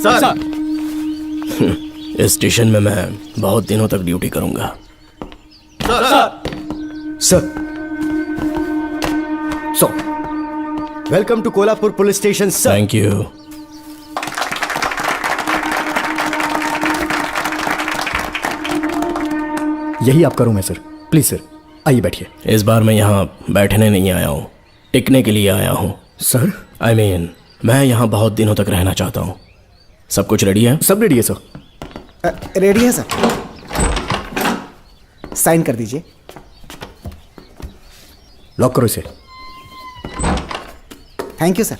Sir, इस station में मैं बहुत दिनों तक ड्यूटी करूंगा। Sir, welcome to Kolhapur police station sir. Thank you. यही आपका रूम है सर, प्लीज सर आइए बैठिए। इस बार मैं यहाँ बैठने नहीं आया हूँ, टिकने के लिए आया हूँ। सर I mean, मैं यहाँ बहुत दिनों तक रहना चाहता हूँ। सब कुछ रेडी है? सब रेडी है सर। रेडी है सर, साइन कर दीजिए। लॉक करो इसे। Thank you sir.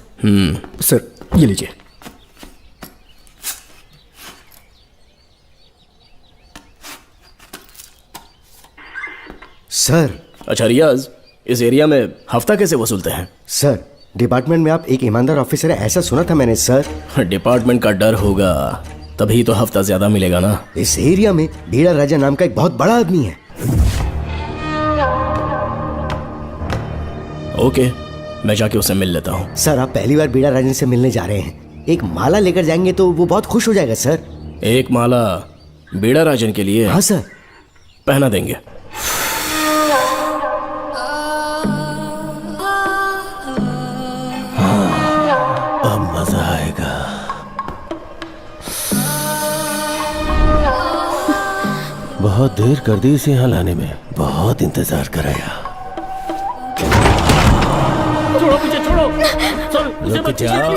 सर ये लीजिए। सर। अच्छा रियाज, इस एरिया में हफ्ता कैसे वसूलते हैं? सर डिपार्टमेंट में आप एक ईमानदार ऑफिसर है ऐसा सुना था मैंने सर। डिपार्टमेंट का डर होगा तभी तो हफ्ता ज्यादा मिलेगा ना। इस एरिया में बीड़ा राजा नाम का एक बहुत बड़ा आदमी है। ओके, मैं जाके उससे मिल लेता हूँ। सर आप पहली बार बीड़ा राजन से मिलने जा रहे हैं, एक माला लेकर जाएंगे तो वो बहुत खुश हो जाएगा सर। एक माला बीड़ा राजन के लिए? हाँ सर। पहना देंगे। अब मजा आएगा। बहुत देर कर दी इसे यहाँ लाने में, बहुत इंतजार कराया। छोड़ो मुझे, छोड़ो। रुक जाओ,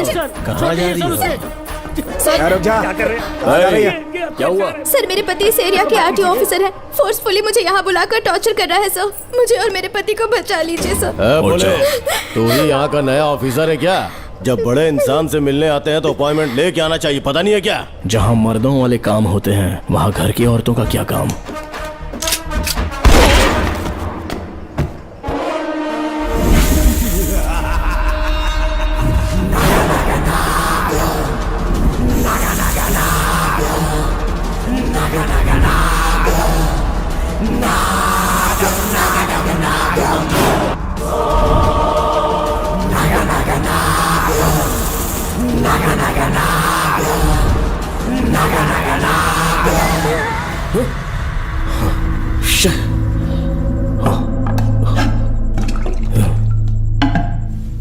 कहाँ जा रही हो? रुक जा। क्या कर रहे हैं? क्या हुआ? सर मेरे पति इस एरिया के आरटीओ ऑफिसर हैं, फोर्सफुली मुझे यहाँ बुलाकर टॉर्चर कर रहा है सर। मुझे और मेरे पति को बचा लीजिए सर। बोले तू ही यहाँ का नया ऑफिसर है क्या? जब बड़े इंसान से मिलने आते हैं तो अपॉइंटमेंट लेके आना चाहिए, पता नहीं है क्या? जहाँ मर्दों वाले काम होते हैं वहाँ घर की औरतों का क्या काम?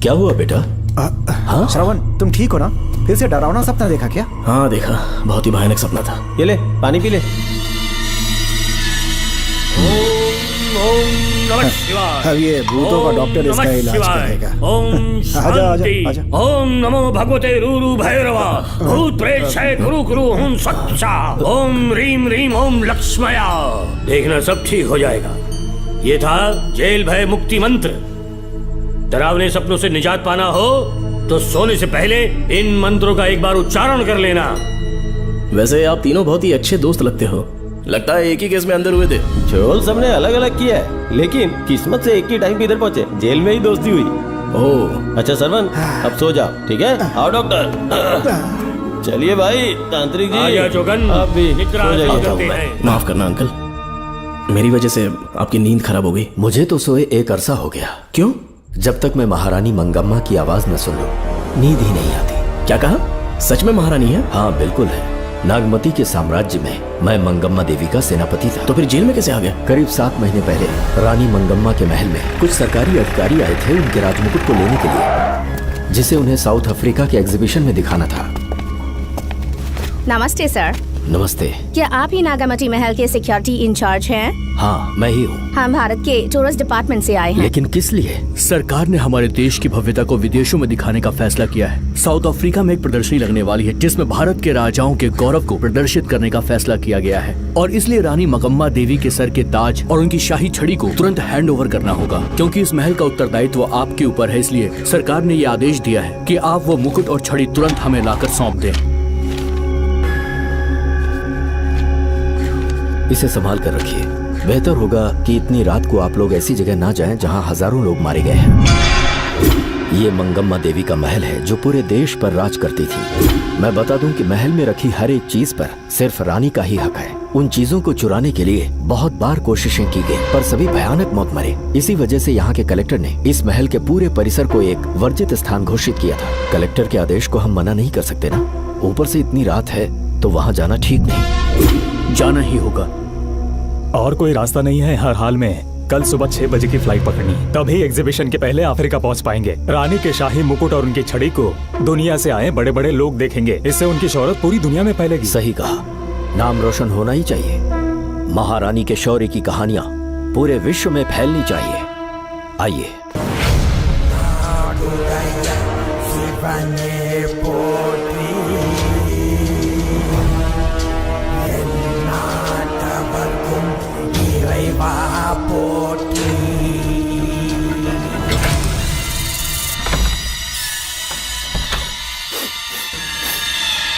क्या हुआ बेटा? हाँ श्रवण, तुम ठीक हो ना? फिर से डरावना सपना देखा क्या? हाँ देखा, बहुत ही भयानक सपना था। ये ले पानी पी ले। अब ये भूतों का डॉक्टर इसका इलाज करेगा। ओम शांति। आजा। ओम नमो भगवते रूरु भैरवा। भूत प्रेत शय कुरु कुरु हुं सच्चा। ओम रीम रीम ओम लक्ष्मया। देखना सब ठीक हो जाएगा। ये था जेल भय मुक्ति मंत्र। डरावने सपनों से निजात पाना हो तो सोने से पहले इन मंत्रों का एक बार उच्चारण कर लेना। वैसे आप तीनों बहुत ही अच्छे दोस्त लगते हो। लगता है एक ही केस में अंदर हुए थे। झोल सबने अलग अलग किया है, लेकिन किस्मत से एक ही टाइम पे इधर पहुंचे, जेल में ही दोस्ती हुई। ओह, अच्छा सरवन, अब सो जाओ, ठीक है? आओ डॉक्टर। चलिए भाई, तांत्रिक जी। आ जा जोगन, आप भी निद्रा सो आराम जाइए। करते हैं। माफ करना अंकल, मेरी वजह से आपकी नींद खराब हो गई। मुझे तो सोए एक अरसा हो गया। क्यों? जब तक मैं महारानी मंगम्मा की आवाज न सुन लूं, नींद ही नहीं आती। क्या कहा? सच में महारानी है? हाँ बिल्कुल है। नागमती के साम्राज्य में मैं मंगम्मा देवी का सेनापति था। तो फिर जेल में कैसे आ गया? करीब 7 महीने पहले रानी मंगम्मा के महल में कुछ सरकारी अधिकारी आए थे उनके राजमुकुट को लेने के लिए, जिसे उन्हें साउथ अफ्रीका के एग्जीबिशन में दिखाना था। नमस्ते सर। नमस्ते। क्या आप ही नागामती महल के सिक्योरिटी इंचार्ज हैं? हाँ मैं ही हूँ। हम भारत के टूरिस्ट डिपार्टमेंट से आए हैं। लेकिन किस लिए? सरकार ने हमारे देश की भव्यता को विदेशों में दिखाने का फैसला किया है। साउथ अफ्रीका में एक प्रदर्शनी लगने वाली है जिसमें भारत के राजाओं के गौरव को प्रदर्शित करने का फैसला किया गया है, और इसलिए रानी मंगम्मा देवी के सर के ताज और उनकी शाही छड़ी को तुरंत हैंड ओवर करना होगा। क्योंकि इस महल का उत्तरदायित्व आपके ऊपर है, इसलिए सरकार ने ये आदेश दिया है कि आप वो मुकुट और छड़ी तुरंत हमें लाकर सौंप दें। इसे संभाल कर रखिए। बेहतर होगा कि इतनी रात को आप लोग ऐसी जगह ना जाएं जहां हजारों लोग मारे गए हैं। ये मंगम्मा देवी का महल है जो पूरे देश पर राज करती थी। मैं बता दूं कि महल में रखी हर एक चीज पर सिर्फ रानी का ही हक है। उन चीजों को चुराने के लिए बहुत बार कोशिशें की गई, पर सभी भयानक मौत मरे। इसी वजह से यहाँ के कलेक्टर ने इस महल के पूरे परिसर को एक वर्जित स्थान घोषित किया था। कलेक्टर के आदेश को हम मना नहीं कर सकते ना। ऊपर से इतनी रात है तो वहाँ जाना ठीक नहीं। जाना ही होगा। और कोई रास्ता नहीं है। हर हाल में कल सुबह 6 बजे की फ्लाइट पकड़नी है, तभी एग्जीबिशन के पहले अफ्रीका पहुंच पाएंगे। रानी के शाही मुकुट और उनकी छड़ी को दुनिया से आए बड़े बड़े लोग देखेंगे। इससे उनकी शोहरत पूरी दुनिया में फैलेगी। सही कहा, नाम रोशन होना ही चाहिए। महारानी के शौर्य की कहानियां पूरे विश्व में फैलनी चाहिए। आइए।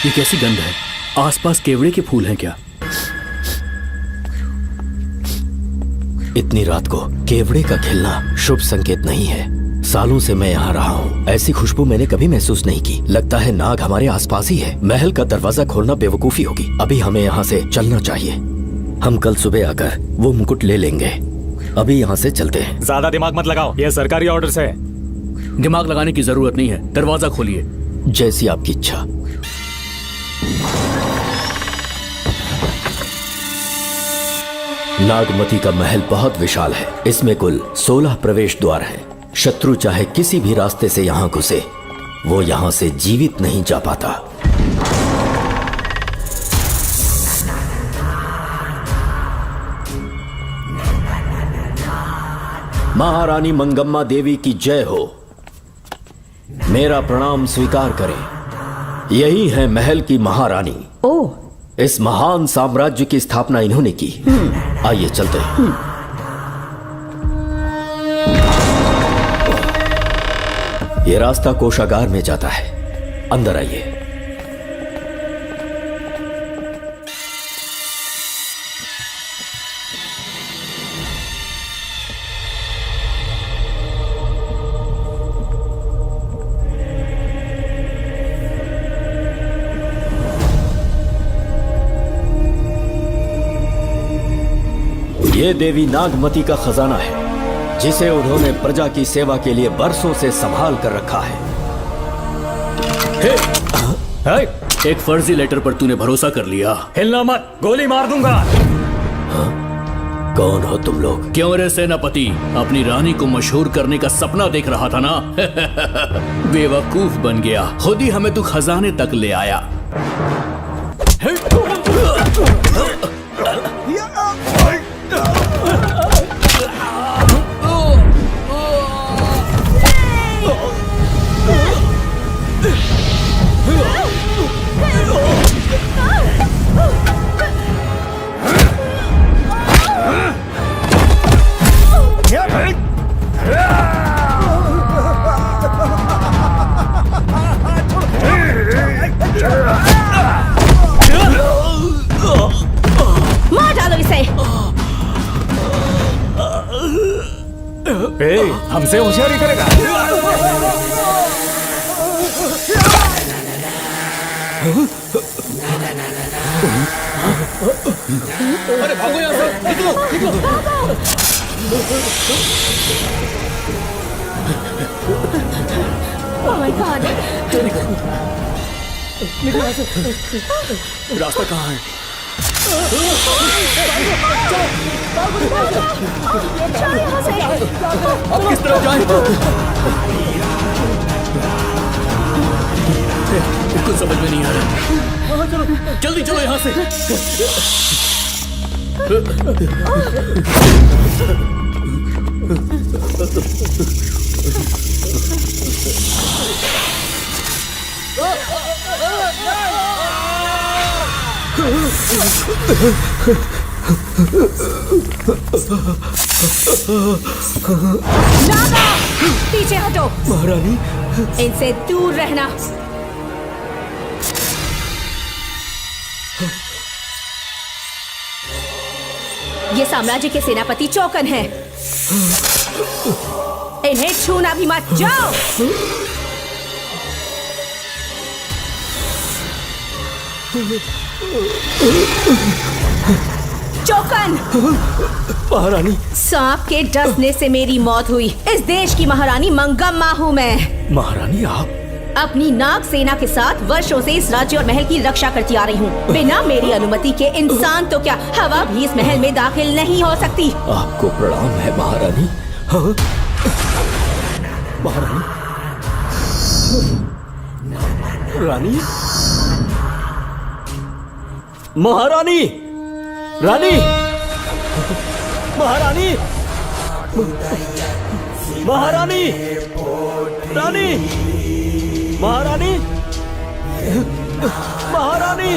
ये कैसी गंध है? आसपास केवड़े के फूल हैं क्या? इतनी रात को केवड़े का खिलना शुभ संकेत नहीं है। सालों से मैं यहाँ रहा हूँ, ऐसी खुशबू मैंने कभी महसूस नहीं की। लगता है नाग हमारे आसपास ही है। महल का दरवाजा खोलना बेवकूफी होगी। अभी हमें यहाँ से चलना चाहिए। हम कल सुबह आकर वो मुकुट ले लेंगे। अभी यहाँ से चलते हैं। ज्यादा दिमाग मत लगाओ, ये सरकारी ऑर्डर्स है। दिमाग लगाने की जरूरत नहीं है। दरवाजा खोलिए। जैसी आपकी इच्छा। नागमती का महल बहुत विशाल है। इसमें कुल 16 प्रवेश द्वार हैं। शत्रु चाहे किसी भी रास्ते से यहाँ घुसे, वो यहाँ से जीवित नहीं जा पाता। महारानी मंगम्मा देवी की जय हो। मेरा प्रणाम स्वीकार करें। यही है महल की महारानी। ओह, इस महान साम्राज्य की स्थापना इन्होंने की। आइए चलते हैं। ये रास्ता कोषागार में जाता है। अंदर आइए। ये देवी नागमती का खजाना है, जिसे उन्होंने प्रजा की सेवा के लिए बरसों से संभाल कर रखा है। एक फर्जी लेटर पर तूने भरोसा कर लिया। हिलना मत, गोली मार दूंगा। कौन हो तुम लोग? क्यों रे सेनापति, अपनी रानी को मशहूर करने का सपना देख रहा था ना? बेवकूफ बन गया। खुद ही हमें तू खजाने तक ले आया। मार डालो इसे। हमसे होशियारी करेगा। अरे भागो यहाँ से, निकलो निकलो। Oh my God! निकलो यहाँ से। रास्ता कहाँ है? अब किस तरफ जाएं? कुछ समझ में नहीं आ रहा। जल्दी चलो यहाँ से। नागा! पीछे हटो। महारानी, इनसे दूर रहना। ये साम्राज्य के सेनापति चौकन हैं। इन्हें छूना भी मत। जाओ। चौकन! महारानी, सांप के डसने से मेरी मौत हुई। इस देश की महारानी मंगम्मा हूँ मैं। महारानी आप अपनी नाग सेना के साथ वर्षों से इस राज्य और महल की रक्षा करती आ रही हूँ। बिना मेरी अनुमति के इंसान तो क्या, हवा भी इस महल में दाखिल नहीं हो सकती। आपको प्रणाम है महारानी। हाँ? महारानी, रानी, महारानी, रानी, महारानी, महारानी, रानी, महारानी, महारानी,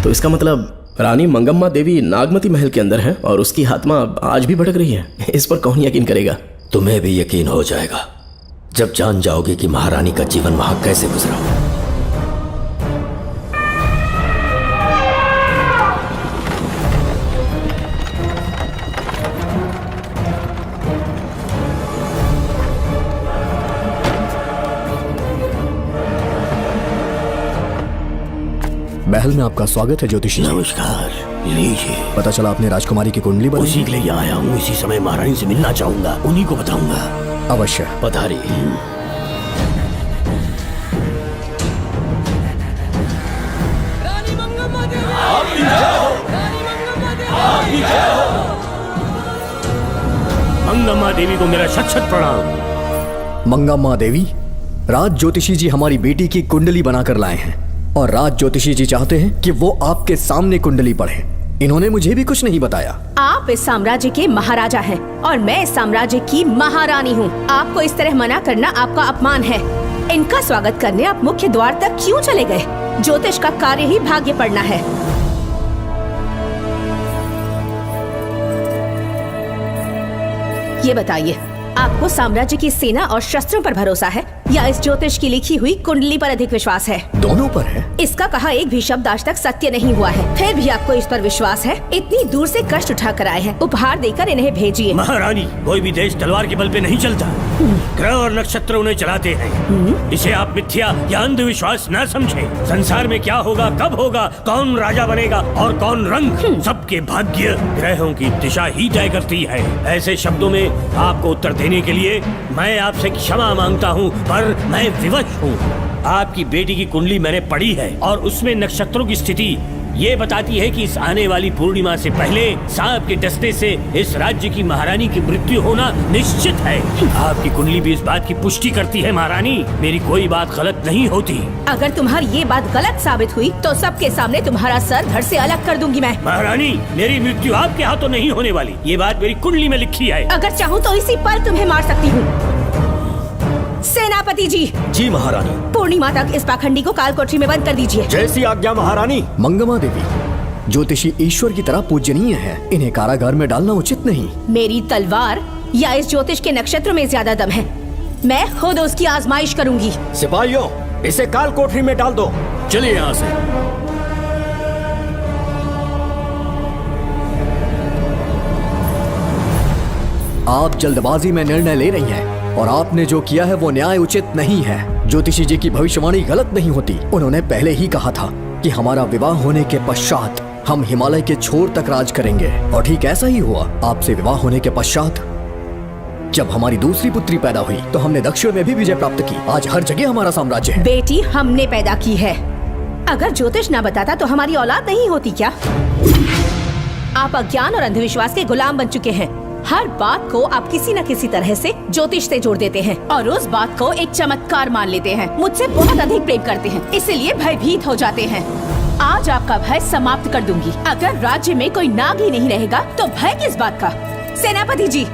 तो इसका मतलब रानी मंगम्मा देवी नागमती महल के अंदर है और उसकी आत्मा आज भी भटक रही है। इस पर कौन यकीन करेगा? तुम्हें भी यकीन हो जाएगा जब जान जाओगे कि महारानी का जीवन वहां कैसे गुजरा। महल में आपका स्वागत है ज्योतिषी। नमस्कार, लीजिए। पता चला आपने राजकुमारी की कुंडली बनाई। उसी के लिए आया हूँ। इसी समय महारानी से मिलना चाहूंगा, उन्हीं को बताऊंगा। अवश्य पधारिए। मंगम्मा देवी को मेरा शत शत प्रणाम। मंगम्मा देवी, राज ज्योतिषी जी हमारी बेटी की कुंडली बनाकर लाए हैं और राज ज्योतिषी जी चाहते हैं कि वो आपके सामने कुंडली पढ़ें। इन्होंने मुझे भी कुछ नहीं बताया। आप इस साम्राज्य के महाराजा हैं और मैं इस साम्राज्य की महारानी हूँ। आपको इस तरह मना करना आपका अपमान है। इनका स्वागत करने आप मुख्य द्वार तक क्यों चले गए? ज्योतिष का कार्य ही भाग्य पढ़ना है। ये बताइए, आपको साम्राज्य की सेना और शस्त्रों पर भरोसा है या इस ज्योतिष की लिखी हुई कुंडली पर अधिक विश्वास है? दोनों पर है। इसका कहा एक भी शब्द आज तक सत्य नहीं हुआ है, फिर भी आपको इस पर विश्वास है? इतनी दूर से कष्ट उठा कर आए हैं, उपहार देकर इन्हें भेजिए। महारानी, कोई भी देश तलवार के बल पे नहीं चलता। ग्रह और नक्षत्र उन्हें चलाते हैं। इसे आप मिथ्या या अंधविश्वास न समझें। संसार में क्या होगा, कब होगा, कौन राजा बनेगा और कौन रंग, सबके भाग्य ग्रहों की दिशा ही तय करती है। ऐसे शब्दों में आपको उत्तर देने के लिए मैं आपसे क्षमा मांगता हूँ, पर मैं विवश हूँ। आपकी बेटी की कुंडली मैंने पढ़ी है और उसमें नक्षत्रों की स्थिति ये बताती है कि इस आने वाली पूर्णिमा से पहले सांप के डसने से इस राज्य की महारानी की मृत्यु होना निश्चित है। आपकी कुंडली भी इस बात की पुष्टि करती है। महारानी, मेरी कोई बात गलत नहीं होती। अगर तुम्हारी ये बात गलत साबित हुई तो सबके सामने तुम्हारा सर धड़ से अलग कर दूंगी मैं। महारानी, मेरी मृत्यु आपके हाथों नहीं होने वाली, ये बात मेरी कुंडली में लिखी है। अगर चाहूँ तो इसी पल तुम्हें मार सकती हूँ। सेनापति जी। जी महारानी। पूर्णिमा तक इस पाखंडी को काल कोठरी में बंद कर दीजिए। जैसी आज्ञा महारानी। मंगम्मा देवी, ज्योतिषी ईश्वर की तरह पूजनीय है, इन्हें कारागार में डालना उचित नहीं। मेरी तलवार या इस ज्योतिष के नक्षत्रों में ज्यादा दम है? मैं खुद उसकी आजमाइश करूंगी। सिपाहियों, इसे काल कोठरी में डाल दो। चलिए यहाँ से। आप जल्दबाजी में निर्णय ले रही हैं और आपने जो किया है वो न्याय उचित नहीं है। ज्योतिषी जी की भविष्यवाणी गलत नहीं होती। उन्होंने पहले ही कहा था कि हमारा विवाह होने के पश्चात हम हिमालय के छोर तक राज करेंगे, और ठीक ऐसा ही हुआ। आपसे विवाह होने के पश्चात जब हमारी दूसरी पुत्री पैदा हुई तो हमने दक्षिण में भी विजय प्राप्त की। आज हर जगह हमारा साम्राज्य है। बेटी हमने पैदा की है। अगर ज्योतिष ना बताता तो हमारी औलाद नहीं होती क्या? आप अज्ञान और अंधविश्वास के गुलाम बन चुके हैं। हर बात को आप किसी न किसी तरह से ज्योतिष से जोड़ देते हैं और उस बात को एक चमत्कार मान लेते हैं। मुझसे बहुत अधिक प्रेम करते हैं, इसीलिए भयभीत हो जाते हैं। आज आपका भय समाप्त कर दूंगी। अगर राज्य में कोई नाग ही नहीं रहेगा तो भय किस बात का? सेनापति जी।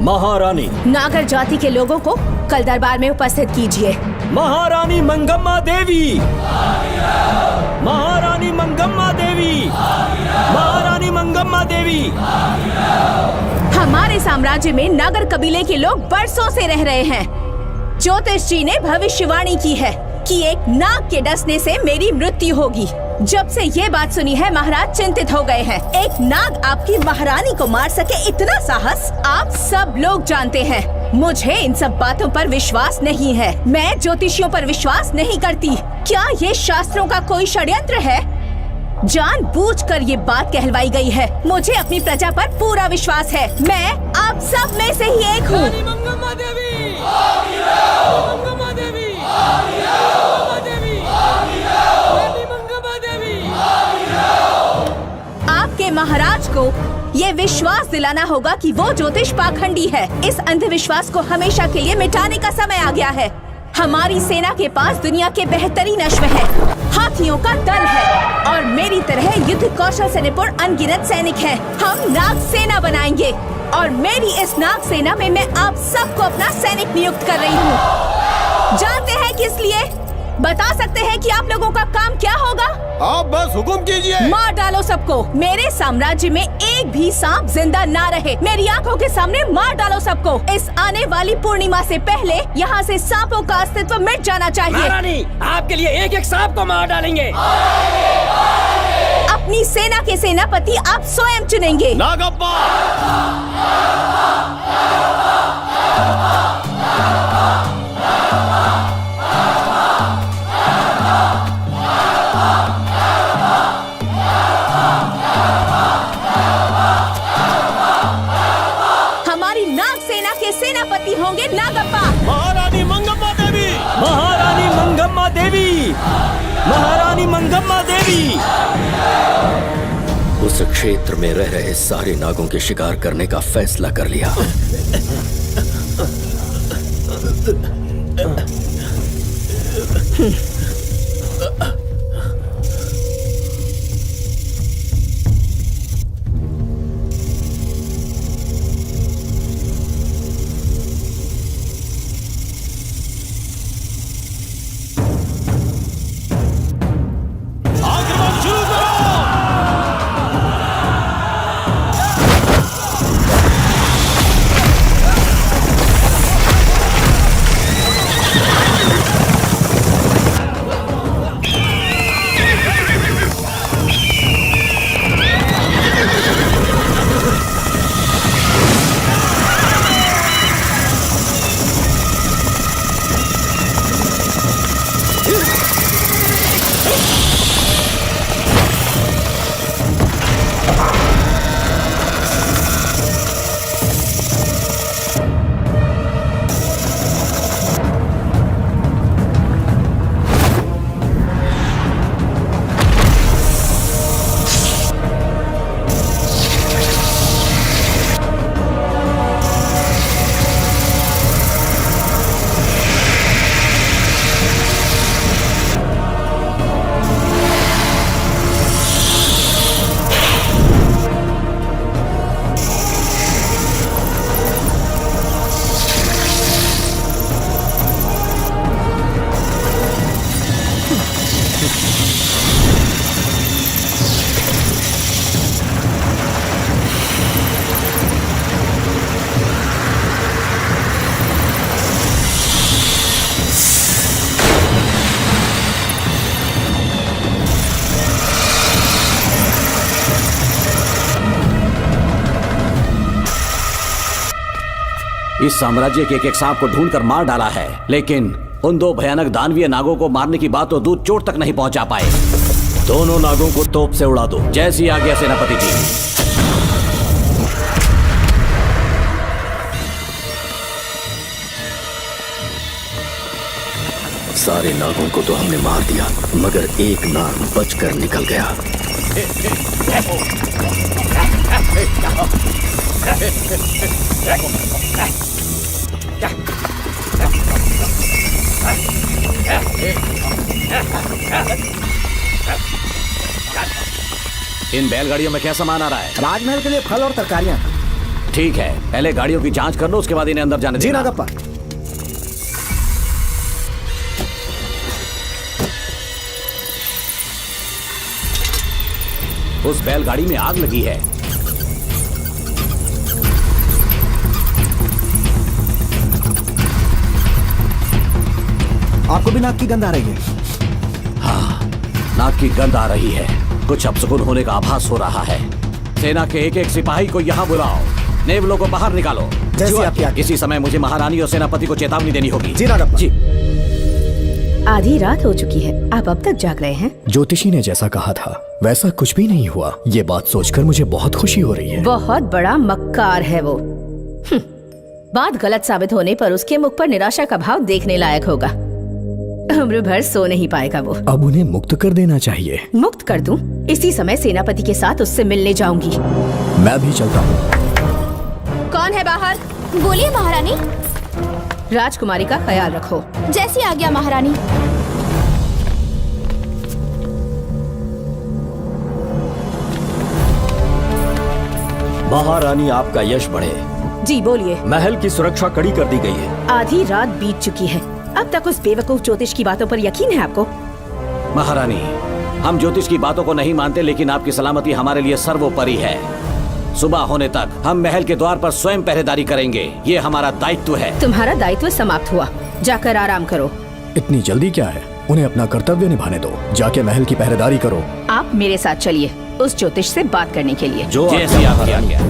महारानी। नागर जाति के लोगों को कल दरबार में उपस्थित कीजिए। महारानी मंगम्मा देवी। महारानी मंगम्मा देवी। महारानी मंगम्मा देवी। हमारे साम्राज्य में नागर कबीले के लोग बरसों से रह रहे हैं। ज्योतिष जी ने भविष्यवाणी की है कि एक नाग के डसने से मेरी मृत्यु होगी। जब से ये बात सुनी है महाराज चिंतित हो गए हैं। एक नाग आपकी महारानी को मार सके इतना साहस आप सब लोग जानते हैं। मुझे इन सब बातों पर विश्वास नहीं है। मैं ज्योतिषियों पर विश्वास नहीं करती। क्या ये शास्त्रों का कोई षड्यंत्र है? जानबूझकर ये बात कहलवाई गई है। मुझे अपनी प्रजा पर पूरा विश्वास है। मैं आप सब में से ही एक हूँ। आपके महाराज को ये विश्वास दिलाना होगा कि वो ज्योतिष पाखंडी है। इस अंधविश्वास को हमेशा के लिए मिटाने का समय आ गया है। हमारी सेना के पास दुनिया के बेहतरीन अश्व है, हाथियों का दल है और मेरी तरह युद्ध कौशल से निपुण अनगिनत सैनिक हैं। हम नाग सेना बनाएंगे और मेरी इस नाग सेना में मैं आप सबको अपना सैनिक नियुक्त कर रही हूँ। जानते हैं किस लिए? बता सकते हैं कि आप लोगों का काम क्या होगा? आप बस हुक्म कीजिए। मार डालो सबको। मेरे साम्राज्य में एक भी सांप जिंदा ना रहे। मेरी आंखों के सामने मार डालो सबको। इस आने वाली पूर्णिमा से पहले यहाँ से सांपों का अस्तित्व मिट जाना चाहिए। महारानी, आपके लिए एक एक सांप को मार डालेंगे। अपनी सेना के सेनापति आप स्वयं चुनेंगे। नागप्पा। सेनापति होंगे नागप्पा। महारानी मंगम्मा देवी। महारानी मंगम्मा देवी। महारानी मंगम्मा देवी। उस क्षेत्र में रह रहे सारे नागों के शिकार करने का फैसला कर लिया। इस साम्राज्य के एक एक सांप को ढूंढकर मार डाला है, लेकिन उन दो भयानक दानवीय नागों को मारने की बात तो दूध चोट तक नहीं पहुंचा पाए। दोनों नागों को तोप से उड़ा दो। जैसी आज्ञा सेनापति जी। सारे नागों को तो हमने मार दिया, मगर एक नाग बचकर निकल गया। इन बैलगाड़ियों में क्या सामान आ रहा है? राजमहल के लिए फल और तरकारियां। ठीक है, पहले गाड़ियों की जांच कर लो, उसके बाद इन्हें अंदर जाने जी देना। नागप्पा। उस बैलगाड़ी में आग लगी है। आपको भी नाक की गंध आ रही है? हाँ, नाक की गंध आ रही है। कुछ अपशकुन होने का आभास हो रहा है। सेना के एक एक सिपाही को यहाँ बुलाओ, नेवलों को बाहर निकालो। जैसी आपकी आज्ञा। इसी समय मुझे महारानी और सेनापति को चेतावनी देनी होगी। जी नागप्पा। जी। आधी रात हो चुकी है, आप अब तक जाग रहे हैं? ज्योतिषी ने जैसा कहा था वैसा कुछ भी नहीं हुआ। ये बात सोचकर मुझे बहुत खुशी हो रही है। बहुत बड़ा मक्कार है वो। बात गलत साबित होने पर उसके मुख पर निराशा का भाव देखने लायक होगा। उम्र भर सो नहीं पाएगा वो। अब उन्हें मुक्त कर देना चाहिए। मुक्त कर दूं? इसी समय सेनापति के साथ उससे मिलने जाऊंगी। मैं भी चलता हूँ। कौन है बाहर? बोलिए महारानी। राजकुमारी का ख्याल रखो। जैसी आज्ञा महारानी। महारानी, आपका यश बढ़े। जी बोलिए। महल की सुरक्षा कड़ी कर दी गई है। आधी रात बीत चुकी है, अब तक उस बेवकूफ ज्योतिष की बातों पर यकीन है आपको? महारानी, हम ज्योतिष की बातों को नहीं मानते, लेकिन आपकी सलामती हमारे लिए सर्वोपरि है। सुबह होने तक हम महल के द्वार पर स्वयं पहरेदारी करेंगे, ये हमारा दायित्व है। तुम्हारा दायित्व समाप्त हुआ, जाकर आराम करो। इतनी जल्दी क्या है? उन्हें अपना कर्तव्य निभाने दो। जाके महल की पहरेदारी करो। आप मेरे साथ चलिए उस ज्योतिष से बात करने के लिए। जो जैसी आपकी आज्ञा।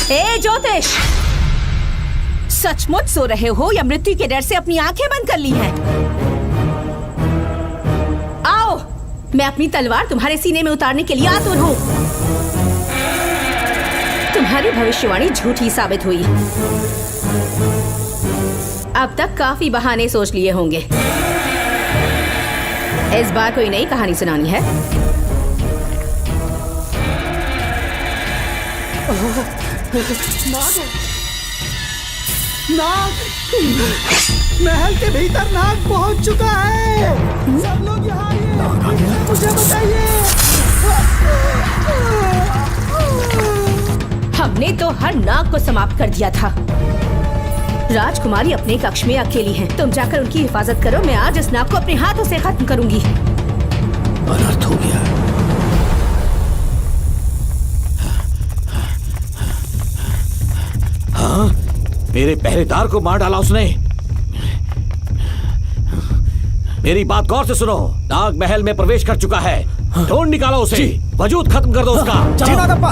ए ज्योतिष, सचमुच सो रहे हो या मृत्यु के डर से अपनी आंखें बंद कर ली हैं? आओ, मैं अपनी तलवार तुम्हारे सीने में उतारने के लिए आतुर हूं। तुम्हारी भविष्यवाणी झूठी साबित हुई। अब तक काफी बहाने सोच लिए होंगे। इस बार कोई नई कहानी सुनानी है? नाग! महल के भीतर नाग पहुंच चुका है। सब लोग यहाँ आइए, मुझे बताइए। हमने तो हर नाग को समाप्त कर दिया था। राजकुमारी अपने कक्ष में अकेली हैं। तुम जाकर उनकी हिफाजत करो, मैं आज इस नाग को अपने हाथों से खत्म करूंगी। अनर्थ हो गया। हाँ? मेरे पहरेदार को मार डाला उसने। मेरी बात गौर से सुनो। नाग महल में प्रवेश कर चुका है। ढूंढ निकालो उसे, वजूद खत्म कर दो उसका। जी नागप्पा।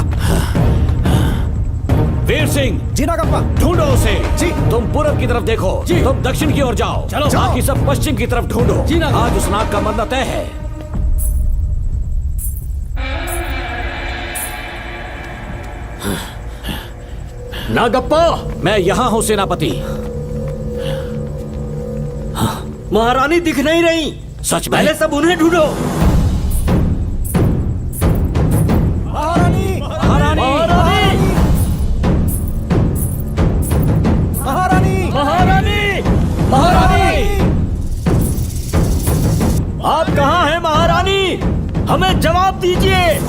वीर सिंह, जी नागप्पा। ढूंढो उसे। जी। तुम पूरब की तरफ देखो, तुम दक्षिण की ओर जाओ। चलो। बाकी सब पश्चिम की तरफ ढूंढो। आज उस नाग का मरना तय है। नागप्पा, मैं यहाँ हूँ सेनापति। महारानी दिख नहीं रही। सच में? पहले सब उन्हें ढूंढो। महारानी! महारानी! महारानी! महारानी! महारानी! आप कहाँ हैं महारानी? हमें जवाब दीजिए।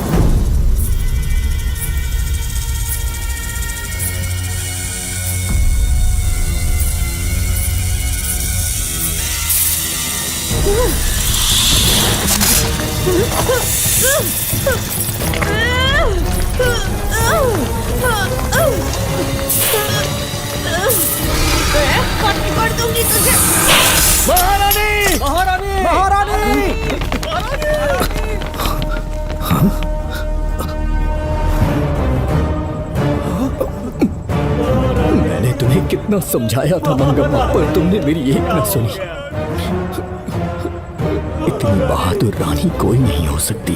कितना समझाया था मंगम्मा, पर तुमने मेरी एक न सुनी। इतनी बहादुर रानी कोई नहीं हो सकती।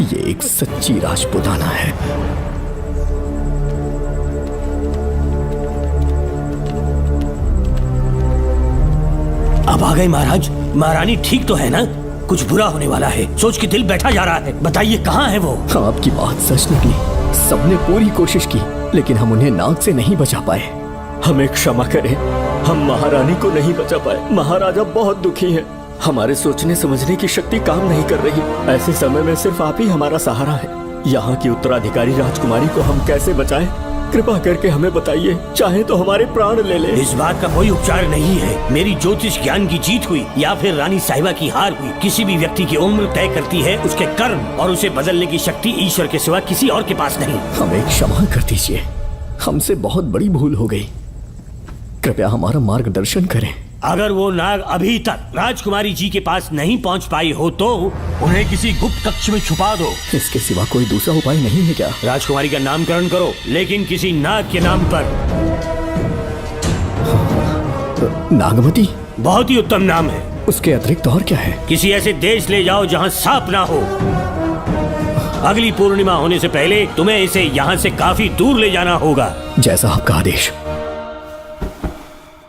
ये एक सच्ची राजपुताना है। अब आ गए महाराज। महारानी ठीक तो है ना? कुछ बुरा होने वाला है, सोच के दिल बैठा जा रहा है। बताइए कहाँ है वो? आपकी बात सच निकली। सबने पूरी कोशिश की, लेकिन हम उन्हें नाग से नहीं बचा पाए। हमें क्षमा करें, हम महारानी को नहीं बचा पाए। महाराजा बहुत दुखी है। हमारे सोचने समझने की शक्ति काम नहीं कर रही। ऐसे समय में सिर्फ आप ही हमारा सहारा है। यहाँ की उत्तराधिकारी राजकुमारी को हम कैसे बचाएं? कृपा करके हमें बताइए, चाहे तो हमारे प्राण ले ले। इस बात का कोई उपचार नहीं है। मेरी ज्योतिष ज्ञान की जीत हुई या फिर रानी साहिबा की हार हुई। किसी भी व्यक्ति की उम्र तय करती है उसके कर्म, और उसे बदलने की शक्ति ईश्वर के सिवा किसी और के पास नहीं। हमें क्षमा कर दीजिए, हमसे बहुत बड़ी भूल हो गई। कृपया हमारा मार्गदर्शन करें। अगर वो नाग अभी तक राजकुमारी जी के पास नहीं पहुंच पाई हो तो उन्हें किसी गुप्त कक्ष में छुपा दो। इसके सिवा कोई दूसरा उपाय नहीं है क्या? राजकुमारी का नामकरण करो, लेकिन किसी नाग के नाम पर। नागमती बहुत ही उत्तम नाम है। उसके अतिरिक्त और क्या है? किसी ऐसे देश ले जाओ जहाँ सांप ना हो। अगली पूर्णिमा होने से पहले तुम्हें इसे यहाँ से काफी दूर ले जाना होगा। जैसा आपका आदेश।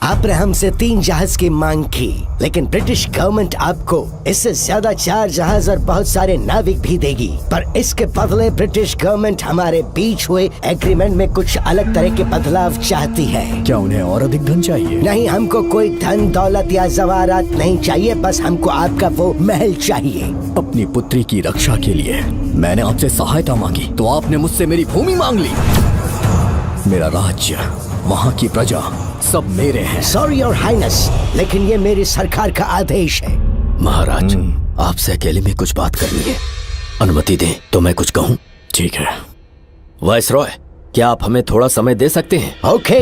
आपने हमसे 3 जहाज की मांग की, लेकिन ब्रिटिश गवर्नमेंट आपको इससे ज्यादा 4 जहाज और बहुत सारे नाविक भी देगी। पर इसके बदले ब्रिटिश गवर्नमेंट हमारे बीच हुए एग्रीमेंट में कुछ अलग तरह के बदलाव चाहती है। क्या उन्हें और अधिक धन चाहिए? नहीं, हमको कोई धन दौलत या जवाहरात नहीं चाहिए, बस हमको आपका वो महल चाहिए। अपनी पुत्री की रक्षा के लिए मैंने आपसे सहायता मांगी तो आपने मुझसे मेरी भूमि मांग ली। मेरा राज्य, वहाँ की प्रजा सब मेरे हैं। सॉरी योर हाइनेस, लेकिन ये मेरी सरकार का आदेश है। महाराज, आपसे अकेले में कुछ बात करनी है। अनुमति दें तो मैं कुछ कहूँ? ठीक है। वायसरॉय, क्या आप हमें थोड़ा समय दे सकते हैं? ओके।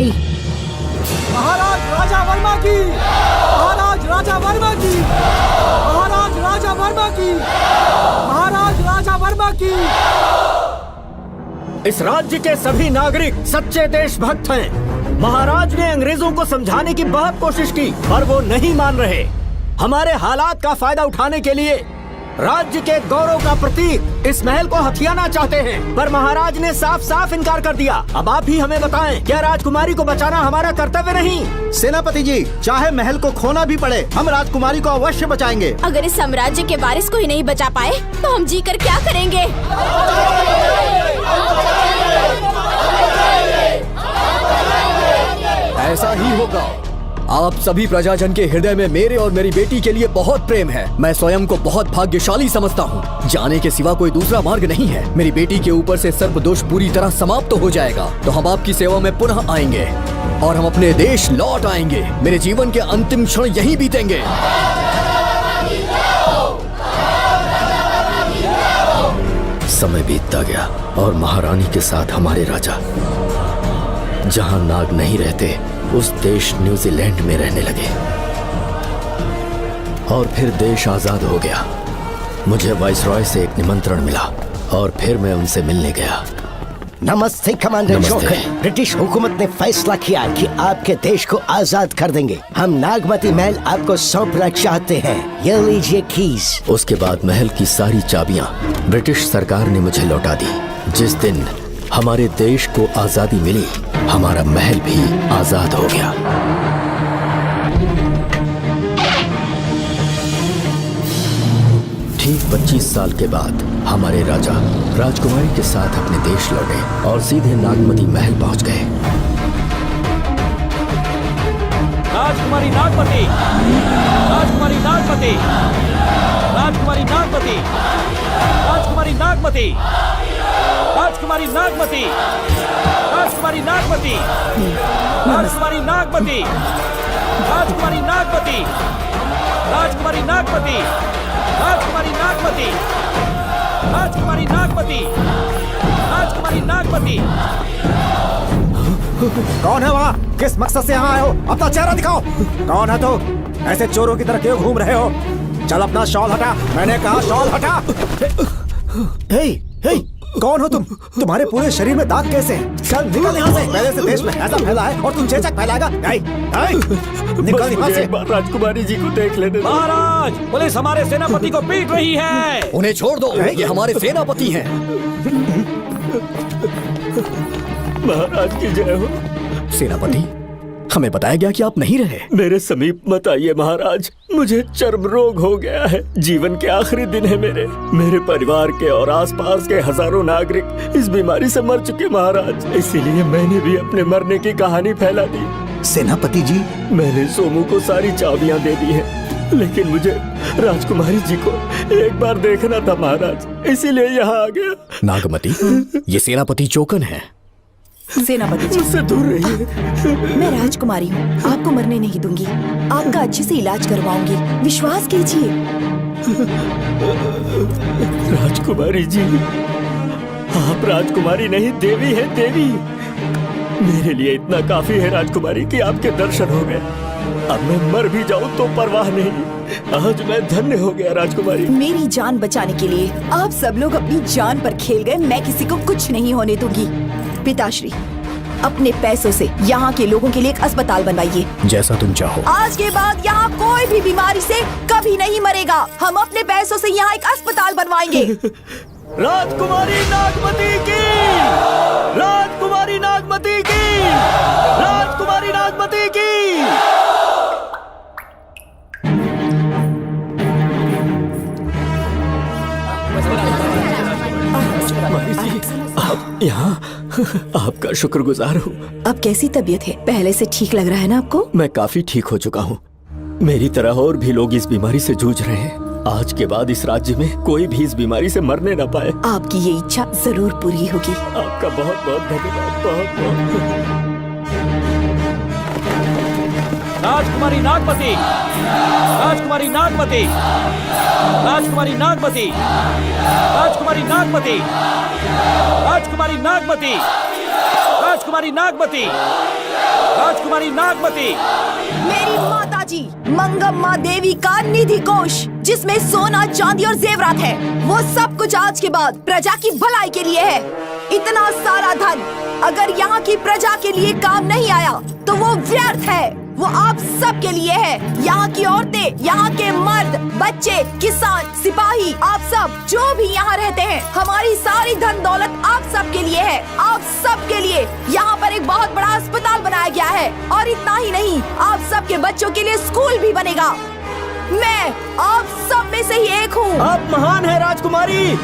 महाराज राजा वर्मा की, महाराज राजा वर्मा की, महाराज राजा वर्मा की, महाराज राजा वर्मा की। इस राज्य के सभी नागरिक सच्चे देशभक्त हैं। महाराज ने अंग्रेजों को समझाने की बहुत कोशिश की, पर वो नहीं मान रहे। हमारे हालात का फायदा उठाने के लिए राज्य के गौरव का प्रतीक इस महल को हथियाना चाहते हैं, पर महाराज ने साफ साफ इनकार कर दिया। अब आप ही हमें बताएं, क्या राजकुमारी को बचाना हमारा कर्तव्य नहीं? सेनापति जी, चाहे महल को खोना भी पड़े, हम राजकुमारी को अवश्य बचाएंगे। अगर इस साम्राज्य के वारिस को ही नहीं बचा पाए तो हम जी कर क्या करेंगे? ऐसा ही होगा। आप सभी प्रजाजन के हृदय में मेरे और मेरी बेटी के लिए बहुत प्रेम है। मैं स्वयं को बहुत भाग्यशाली समझता हूँ। जाने के सिवा कोई दूसरा मार्ग नहीं है। मेरी बेटी के ऊपर से सर्प दोष पूरी तरह समाप्त हो जाएगा तो हम आपकी सेवा में पुनः आएंगे और हम अपने देश लौट आएंगे। मेरे जीवन के अंतिम क्षण यहीं बीतेंगे। समय बीतता गया और महारानी के साथ हमारे राजा जहां नाग नहीं रहते उस देश न्यूजीलैंड में रहने लगे और फिर देश आजाद हो गया। मुझे वाइसरॉय से एक निमंत्रण मिला और फिर मैं उनसे मिलने गया। नमस्ते कमांडर जोकर। ब्रिटिश हुकूमत ने फैसला किया कि आपके देश को आजाद कर देंगे। हम नागमती महल आपको सौंपना चाहते हैं। ये लीजिए कीज। उसके बाद महल की सारी चाबियां ब्रिटिश सरकार ने मुझे लौटा दी। जिस दिन हमारे देश को आजादी मिली, हमारा महल भी आजाद हो गया। ठीक 25 साल के बाद हमारे राजा राजकुमारी के साथ अपने देश लौटे और सीधे नागमती महल पहुंच गए। राजकुमारी नागमती, राजकुमारी नागमती, राजकुमारी नागमती, राजकुमारी नागमती, राजकुमारी नागमती, राजकुमारी नागमती, राजकुमारी नागमती, राजकुमारी नागमती, राजकुमारी नागमती, राजकुमारी नागमती, राजकुमारी नागमती, राजकुमारी नागमती। कौन है वहाँ? किस मकसद से यहाँ आए हो? अपना चेहरा दिखाओ। कौन है तो? ऐसे चोरों की तरह क्यों घूम रहे हो? चल अपना शॉल हटा। मैंने कहा शॉल हटा। हे, हे, कौन हो तुम? तुम्हारे पूरे शरीर में दाग कैसे हैं? चल निकल यहाँ से। पहले से देश में ऐसा फैला है और तुम चेचक फैलाएगा? निकल यहाँ से। राजकुमारी जी को देख लेने दो। महाराज, पुलिस हमारे सेनापति को पीट रही है। उन्हें छोड़ दो, ये हमारे सेनापति हैं। महाराज की जय हो। सेनापति, हमें बताया गया कि आप नहीं रहे। मेरे समीप मत आइए महाराज, मुझे चर्म रोग हो गया है। जीवन के आखिरी दिन है मेरे परिवार के और आसपास के हजारों नागरिक इस बीमारी से मर चुके महाराज। इसीलिए मैंने भी अपने मरने की कहानी फैला दी। सेनापति जी, मैंने सोमू को सारी चाबियां दे दी हैं, लेकिन मुझे राजकुमारी जी को एक बार देखना था महाराज, इसीलिए यहाँ आ गया। नागमती, ये सेनापति चोकन है। सेनापति जी, उससे दूर रहिए। मैं राजकुमारी हूँ, आपको मरने नहीं दूंगी। आपका अच्छे से इलाज करवाऊंगी, विश्वास कीजिए। राजकुमारी जी, आप राजकुमारी नहीं देवी है, देवी। मेरे लिए इतना काफी है राजकुमारी कि आपके दर्शन हो गए। अब मैं मर भी जाऊं तो परवाह नहीं। आज मैं धन्य हो गया राजकुमारी। मेरी जान बचाने के लिए आप सब लोग अपनी जान पर खेल गए। मैं किसी को कुछ नहीं होने दूंगी। पिताश्री, अपने पैसों से यहाँ के लोगों के लिए एक अस्पताल बनवाइए। जैसा तुम चाहो। आज के बाद यहाँ कोई भी बीमारी से कभी नहीं मरेगा। हम अपने पैसों से यहाँ एक अस्पताल बनवाएंगे। राजकुमारी नागमती की, राजकुमारी नागमती की, राजकुमारी नागमती की। आप यहाँ, आपका शुक्रगुजार हूँ। अब कैसी तबीयत है? पहले से ठीक लग रहा है ना आपको? मैं काफी ठीक हो चुका हूँ। मेरी तरह और भी लोग इस बीमारी से जूझ रहे हैं। आज के बाद इस राज्य में कोई भी इस बीमारी से मरने न पाए। आपकी ये इच्छा जरूर पूरी होगी। आपका बहुत बहुत धन्यवाद, बहुत बहुत। राजकुमारी नागमती, राजकुमारी नागमती, राजकुमारी नागमती, राजकुमारी नागमती, राजकुमारी नागमती, राजकुमारी नागमती, राजकुमारी नागमती। मेरी माता जी मंगम्मा देवी का निधि कोष, जिसमें सोना, चांदी और जेवरात है, वो सब कुछ आज के बाद प्रजा की भलाई के लिए है। इतना सारा धन अगर यहाँ की प्रजा के लिए काम नहीं आया तो वो व्यर्थ है। वो आप सब के लिए है। यहाँ की औरतें, यहाँ के मर्द, बच्चे, किसान, सिपाही, आप सब जो भी यहाँ रहते हैं, हमारी सारी धन दौलत आप सब के लिए है। आप सब के लिए यहाँ पर एक बहुत बड़ा अस्पताल बनाया गया है। और इतना ही नहीं, आप सब के बच्चों के लिए स्कूल भी बनेगा। मैं आप सब में से ही एक हूँ। आप महान है राजकुमारी।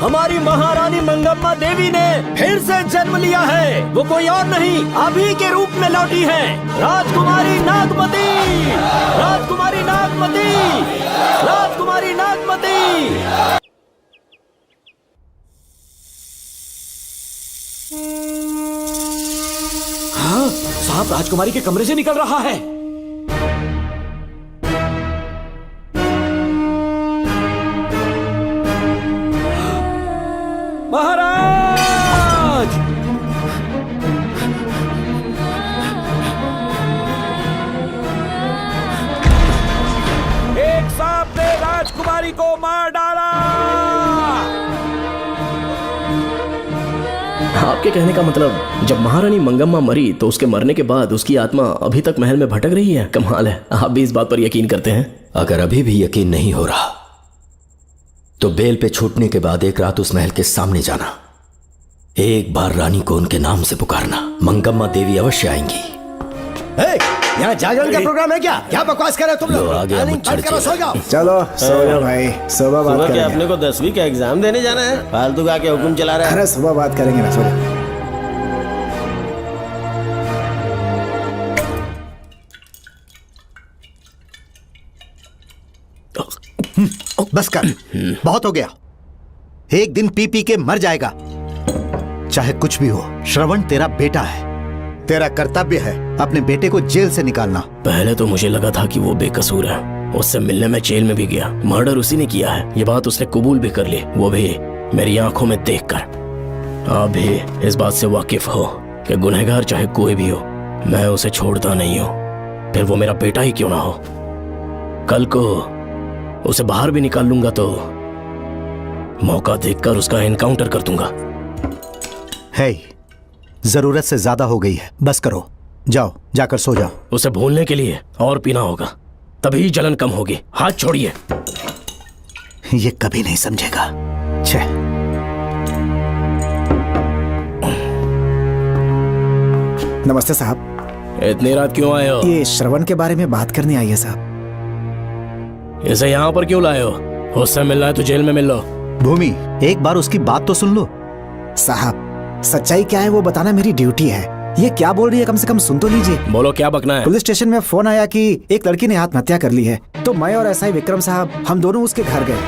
हमारी महारानी मंगम्मा देवी ने फिर से जन्म लिया है। वो कोई और नहीं, अभी के रूप में लौटी है। राजकुमारी नागमती, राजकुमारी नागमती, राजकुमारी नागमती। हाँ, साहब राजकुमारी के कमरे से निकल रहा है। महाराज, एक सांप ने राजकुमारी को मार डाला। आपके कहने का मतलब जब महारानी मंगम्मा मरी तो उसके मरने के बाद उसकी आत्मा अभी तक महल में भटक रही है? कमाल है, आप भी इस बात पर यकीन करते हैं? अगर अभी भी यकीन नहीं हो रहा तो बेल पे छूटने के बाद एक रात उस महल के सामने जाना, एक बार रानी को उनके नाम से पुकारना। मंगम्मा देवी अवश्य आएंगी। यहाँ जागरण का प्रोग्राम है क्या? क्या बकवास कर रहे हो तुम लोग? सो जाओ। चलो सो जाओ भाई, सुबह बात करेंगे। अपने को 10वीं का एग्जाम देने जाना है, फालतू का क्या हुक्म चला रहा है? अरे सुबह बात करेंगे ना, सो जाओ। बस कर, बहुत हो गया। एक दिन पी पी के मर जाएगा, चाहे कुछ भी हो। श्रवण तेरा बेटा है, तेरा कर्तव्य है अपने बेटे को जेल से निकालना। पहले तो मुझे लगा था कि वो बेकसूर है, उससे मिलने में जेल में भी गया। मर्डर उसी ने किया है, ये बात उसने कबूल भी कर ली, वो भी मेरी आंखों में देखकर। आप भी इस बात से वाकिफ हो कि गुनहगार चाहे कोई भी हो, मैं उसे छोड़ता नहीं हूँ, फिर वो मेरा बेटा ही क्यों ना हो। कल को उसे बाहर भी निकाल लूंगा तो मौका देखकर उसका एनकाउंटर कर दूंगा। है, जरूरत से ज्यादा हो गई है, बस करो। जाओ, जाकर सो जाओ। उसे भूलने के लिए और पीना होगा, तभी जलन कम होगी। हाथ छोड़िए। ये कभी नहीं समझेगा। छे। नमस्ते साहब। इतनी रात क्यों आए हो? ये श्रवण के बारे में बात करने आई है साहब। इसे यहाँ पर क्यों लाए हो? उससे मिलना है तो जेल में मिल लो। भूमि, एक बार उसकी बात तो सुन लो। साहब, सच्चाई क्या है वो बताना मेरी ड्यूटी है। ये क्या बोल रही है, कम से कम सुन तो लीजिए। बोलो, क्या बकना है? पुलिस स्टेशन में फोन आया कि एक लड़की ने आत्महत्या कर ली है, तो मैं और एसआई विक्रम साहब हम दोनों उसके घर गए।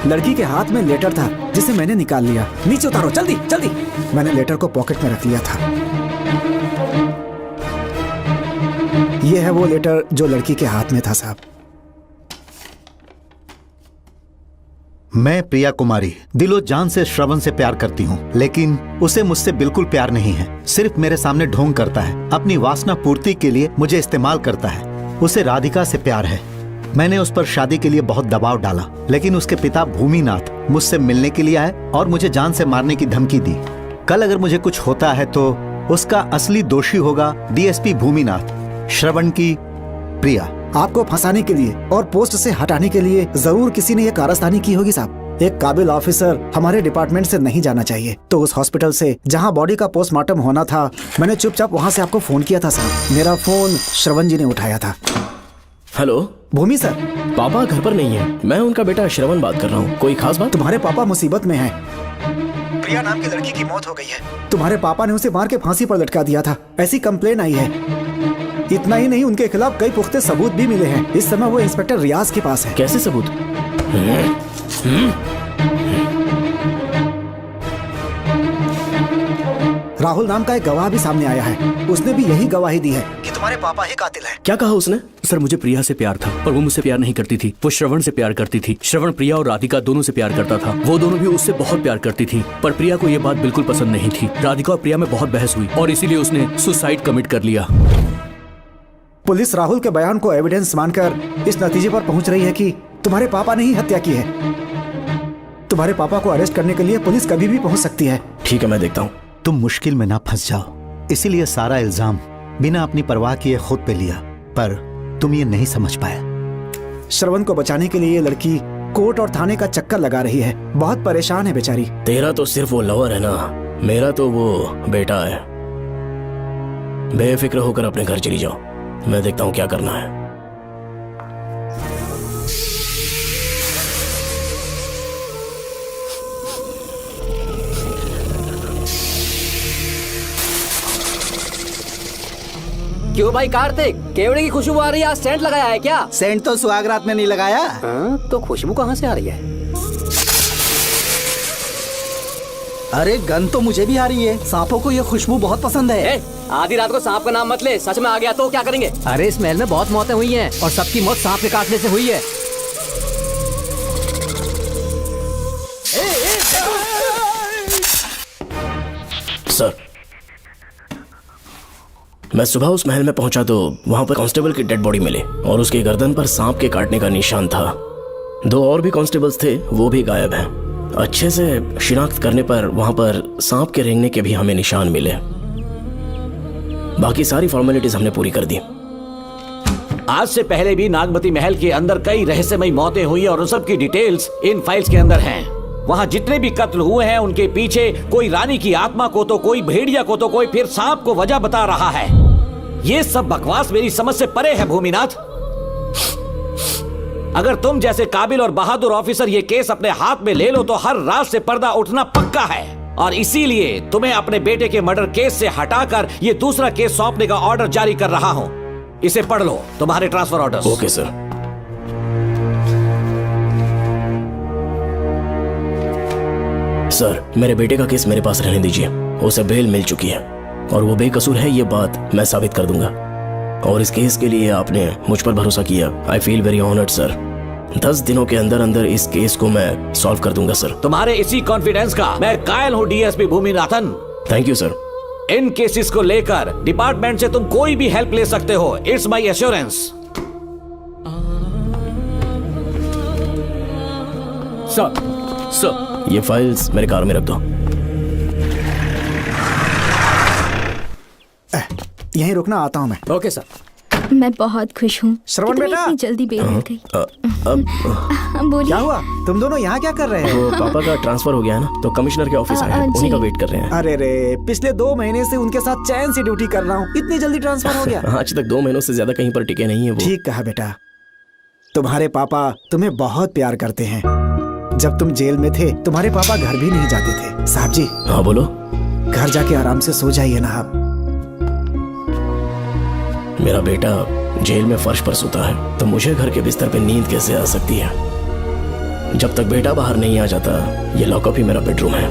लड़की के हाथ में लेटर था जिसे मैंने निकाल लिया। नीचे उतारो, जल्दी जल्दी। मैंने लेटर को पॉकेट में रख लिया था। यह है वो लेटर जो लड़की के हाथ में था साहब। मैं प्रिया कुमारी दिलो जान से श्रवण से प्यार करती हूँ, लेकिन उसे मुझसे बिल्कुल प्यार नहीं है। सिर्फ मेरे सामने ढोंग करता है, अपनी वासना पूर्ति के लिए मुझे इस्तेमाल करता है। उसे राधिका से प्यार है। मैंने उस पर शादी के लिए बहुत दबाव डाला, लेकिन उसके पिता भूमिनाथ मुझसे मिलने के लिए आए और मुझे जान से मारने की धमकी दी। कल अगर मुझे कुछ होता है तो उसका असली दोषी होगा डीएसपी भूमिनाथ। श्रवण की प्रिया। आपको फंसाने के लिए और पोस्ट से हटाने के लिए जरूर किसी ने ये कारस्तानी की होगी साहब। एक काबिल ऑफिसर हमारे डिपार्टमेंट से नहीं जाना चाहिए। तो उस हॉस्पिटल से जहां बॉडी का पोस्टमार्टम होना था, मैंने चुपचाप वहां से आपको फोन किया था साहब। मेरा फोन श्रवण जी ने उठाया था। हेलो भूमि सर। पापा घर पर नहीं है, मैं उनका बेटा श्रवण बात कर रहा हूँ। कोई खास बात? तुम्हारे पापा मुसीबत में हैं। प्रिया नाम की लड़की की मौत हो गई है। तुम्हारे पापा ने उसे मार के फांसी पर लटका दिया था, ऐसी कंप्लेन आई है। इतना ही नहीं, उनके खिलाफ कई पुख्ते सबूत भी मिले हैं। इस समय वो इंस्पेक्टर रियाज के पास है। कैसे सबूत? राहुल नाम का एक गवाह भी सामने आया है। उसने भी यही गवाही दी है कि तुम्हारे पापा ही कातिल हैं। क्या कहा उसने? सर, मुझे प्रिया से प्यार था, पर वो मुझसे प्यार नहीं करती थी। वो श्रवण से प्यार करती थी। श्रवण प्रिया और राधिका दोनों से प्यार करता था। वो दोनों भी उससे बहुत प्यार करती थी, पर प्रिया को ये बात बिल्कुल पसंद नहीं थी। राधिका और प्रिया में बहुत बहस हुई और इसीलिए उसने सुसाइड कमिट कर लिया। पुलिस राहुल के बयान को एविडेंस मानकर इस नतीजे पर पहुंच रही है कि तुम्हारे पापा ने ही हत्या की है। तुम्हारे पापा को अरेस्ट करने के लिए पुलिस कभी भी पहुंच सकती है। ठीक है, मैं देखता हूँ। तुम मुश्किल में ना फंस जाओ, इसीलिए सारा इल्जाम बिना अपनी परवाह किए खुद पे लिया, पर तुम ये नहीं समझ पाए। श्रवण को बचाने के लिए ये लड़की कोर्ट और थाने का चक्कर लगा रही है। बहुत परेशान है बेचारी। तेरा तो सिर्फ वो लवर है ना, मेरा तो वो बेटा है। बेफिक्र होकर अपने घर चली जाओ, मैं देखता हूँ क्या करना है। क्यों भाई कार्तिक, केवड़े की खुशबू आ रही है, आज सेंट लगाया है क्या? सेंट तो सुहागरात में नहीं लगाया। तो खुशबू कहाँ से आ रही है? अरे गन तो मुझे भी आ रही है। सांपों को ये खुशबू बहुत पसंद है। आधी रात को सांप का नाम मत ले, सच में आ गया तो क्या करेंगे? अरे इस महल में बहुत मौतें हुई हैं और सबकी मौत सांप के काटने से हुई है। सर, मैं सुबह उस महल में पहुंचा तो वहां पर कांस्टेबल की डेड बॉडी मिली और उसकी गर्दन पर सांप के काटने का निशान था। 2 और भी कांस्टेबल्स थे, वो भी गायब हैं। अच्छे से शिनाख्त करने पर वहां पर सांप के रेंगने के भी हमें निशान मिले। बाकी सारी फॉर्मेलिटीज हमने पूरी कर दी। आज से पहले भी नागमती महल के अंदर कई रहस्यमयी मौतें हुई और उन सब की डिटेल्स इन फाइल्स के अंदर हैं। वहाँ जितने भी कत्ल हुए हैं उनके पीछे कोई रानी की आत्मा को तो कोई भेड़िया को तो कोई फिर सांप को वजह बता रहा है। ये सब बकवास मेरी समझ से परे है भूमिनाथ। अगर तुम जैसे काबिल और बहादुर ऑफिसर ये केस अपने हाथ में ले लो तो हर रात से पर्दा उठना पक्का है, और इसीलिए तुम्हें अपने बेटे के मर्डर केस से हटाकर ये दूसरा केस सौंपने का ऑर्डर जारी कर रहा हूं। इसे पढ़ लो, तुम्हारे transfer order. Okay sir. Sir, मेरे बेटे का केस मेरे पास रहने दीजिए। उसे बेल मिल चुकी है और वो बेकसूर है, ये बात मैं साबित कर दूंगा। और इस केस के लिए आपने मुझ पर भरोसा किया। I feel very honoured sir. 10 दिनों के अंदर अंदर इस केस को मैं सॉल्व कर दूंगा सर। तुम्हारे इसी कॉन्फिडेंस का मैं कायल हूँ DSP Bhuminathan. Thank you sir. In cases को लेकर डिपार्टमेंट से तुम कोई भी हेल्प ले सकते हो, इट्स माई एश्योरेंस। सर ये फाइल्स मेरे कार में रख दो। यहीं रुकना, आता हूँ मैं। Okay sir. मैं बहुत खुश हूँ। श्रवण कि तुम्हें बेटा। इतनी जल्दी बेल मिल गई। बोलिए। क्या हुआ? तुम दोनों यहाँ क्या कर रहे हो? वो पापा का ट्रांसफर हो गया है ना, तो कमिश्नर के ऑफिस आए हैं, उन्हीं का वेट कर रहे हैं। अरे रे, पिछले 2 महीने से उनके साथ चैन से ड्यूटी कर रहा हूँ, इतनी जल्दी ट्रांसफर हो गया? आज तक 2 महीनों से ज्यादा कहीं पर टिके नहीं है वो। ठीक कहा बेटा, तुम्हारे पापा तुम्हें बहुत प्यार करते हैं। जब तुम जेल में थे तुम्हारे पापा घर भी नहीं जाते थे। साहब जी। हाँ बोलो। घर जाके आराम से सो जाइए ना आप। मेरा बेटा जेल में फर्श पर सोता है तो मुझे घर के बिस्तर पे नींद कैसे आ सकती है? जब तक बेटा बाहर नहीं आ जाता, ये लॉकअप ही मेरा बेडरूम है।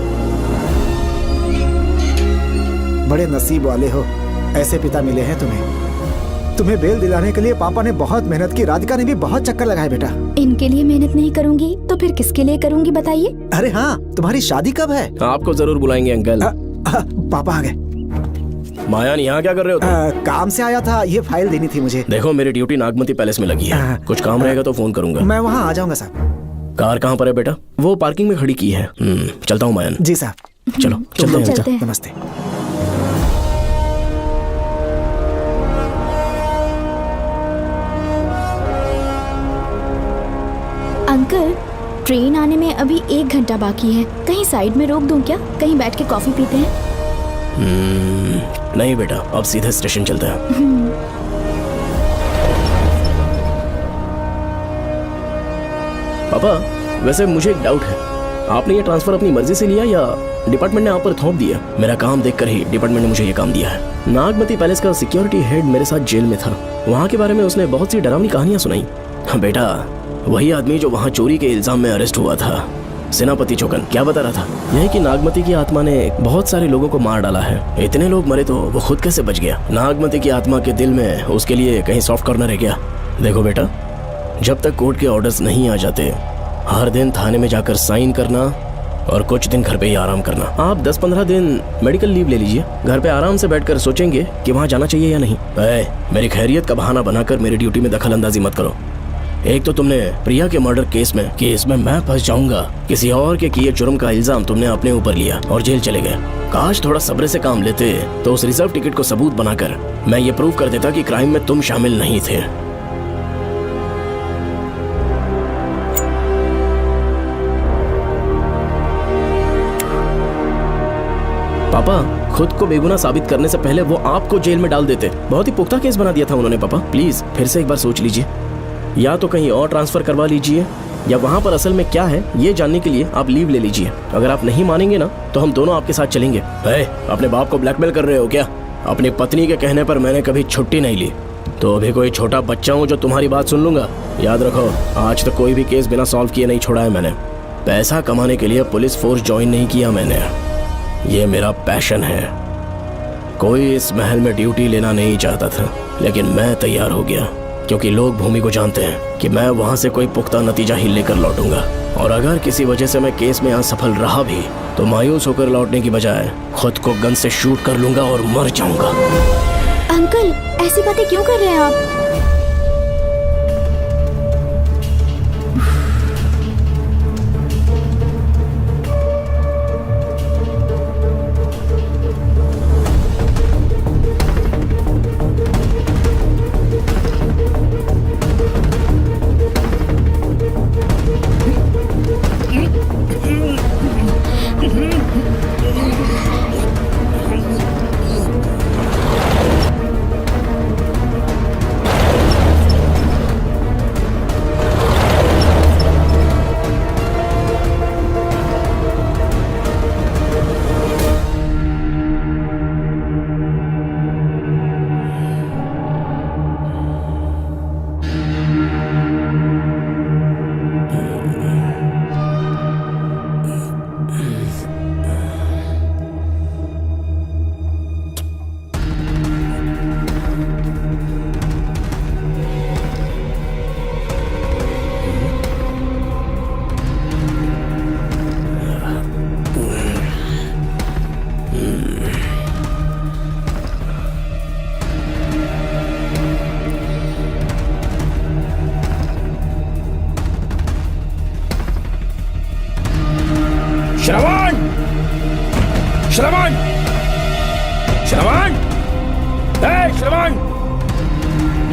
बड़े नसीब वाले हो, ऐसे पिता मिले हैं तुम्हें। तुम्हें बेल दिलाने के लिए पापा ने बहुत मेहनत की, राधिका ने भी बहुत चक्कर लगाए बेटा। इनके लिए मेहनत नहीं करूंगी तो फिर किसके लिए करूंगी बताइए? अरे हाँ, तुम्हारी शादी कब है? आपको जरूर बुलाएंगे अंकल। पापा आ गए। मायान यहाँ क्या कर रहे हो तुम? काम से आया था, ये फाइल देनी थी मुझे। देखो मेरी ड्यूटी नागमती पैलेस में लगी है, कुछ काम रहेगा तो फोन करूंगा। मैं वहाँ आ जाऊंगा साहब। कार कहाँ पर है बेटा? वो पार्किंग में खड़ी की है। चलता हूँ मायान। जी साहब। चलो चलते हैं। नमस्ते। अंकल, ट्रेन आने में अभी 1 घंटा बाकी है, कहीं साइड में रोक दूं क्या? कहीं बैठ के कॉफी पीते हैं? नहीं बेटा, अब सीधे स्टेशन चलते हैं। पापा वैसे मुझे एक डाउट है, आपने ये ट्रांसफर अपनी मर्जी से लिया या डिपार्टमेंट ने आप पर थोप दिया? मेरा काम देखकर ही डिपार्टमेंट ने मुझे ये काम दिया है। नागमती पैलेस का सिक्योरिटी हेड मेरे साथ जेल में था, वहाँ के बारे में उसने बहुत सी डरावनी कहानियां सुनाई। बेटा वही आदमी जो वहाँ चोरी के इल्जाम में अरेस्ट हुआ था, सेनापति चौकन, क्या बता रहा था? यही कि नागमती की आत्मा ने बहुत सारे लोगों को मार डाला है। इतने लोग मरे तो वो खुद कैसे बच गया? नागमती की आत्मा के दिल में उसके लिए कहीं सॉफ्ट कॉर्नर है क्या? देखो बेटा, जब तक कोर्ट के ऑर्डर्स नहीं आ जाते, हर दिन थाने में जाकर साइन करना और कुछ दिन घर पे ही आराम करना। आप 10-15 दिन मेडिकल लीव ले लीजिए, घर पे आराम से बैठकर सोचेंगे कि वहाँ जाना चाहिए या नहीं। मेरी खैरियत का बहाना बनाकर मेरी ड्यूटी में दखल अंदाजी मत करो। एक तो तुमने प्रिया के मर्डर केस में कि इसमें मैं फंस जाऊंगा, किसी और के किए जुर्म का इल्जाम तुमने अपने ऊपर लिया और जेल चले गए। काश थोड़ा सब्र से काम लेते तो उस रिजर्व टिकट को सबूत बनाकर मैं ये प्रूव कर देता कि क्राइम में तुम शामिल नहीं थे। पापा खुद को बेगुनाह साबित करने से पहले वो आपको जेल में डाल देते। बहुत ही पुख्ता केस बना दिया था उन्होंने। पापा प्लीज फिर से एक बार सोच लीजिए, या तो कहीं और ट्रांसफर करवा लीजिए या वहाँ पर असल में क्या है ये जानने के लिए आप लीव ले लीजिए। अगर आप नहीं मानेंगे ना तो हम दोनों आपके साथ चलेंगे। अपने बाप को ब्लैकमेल कर रहे हो क्या? अपनी पत्नी के कहने पर मैंने कभी छुट्टी नहीं ली, तो अभी कोई छोटा बच्चा हूँ जो तुम्हारी बात सुन लूंगा? याद रखो, आज तक कोई भी केस बिना सॉल्व किए नहीं छोड़ा है मैंने। पैसा कमाने के लिए पुलिस फोर्स ज्वाइन नहीं किया मैंने, ये मेरा पैशन है। कोई इस महल में ड्यूटी लेना नहीं चाहता था, लेकिन मैं तैयार हो गया क्योंकि लोग भूमि को जानते हैं कि मैं वहां से कोई पुख्ता नतीजा ही लेकर लौटूंगा। और अगर किसी वजह से मैं केस में असफल रहा भी तो मायूस होकर लौटने की बजाय खुद को गन से शूट कर लूंगा और मर जाऊंगा। अंकल ऐसी बातें क्यों कर रहे हैं आप?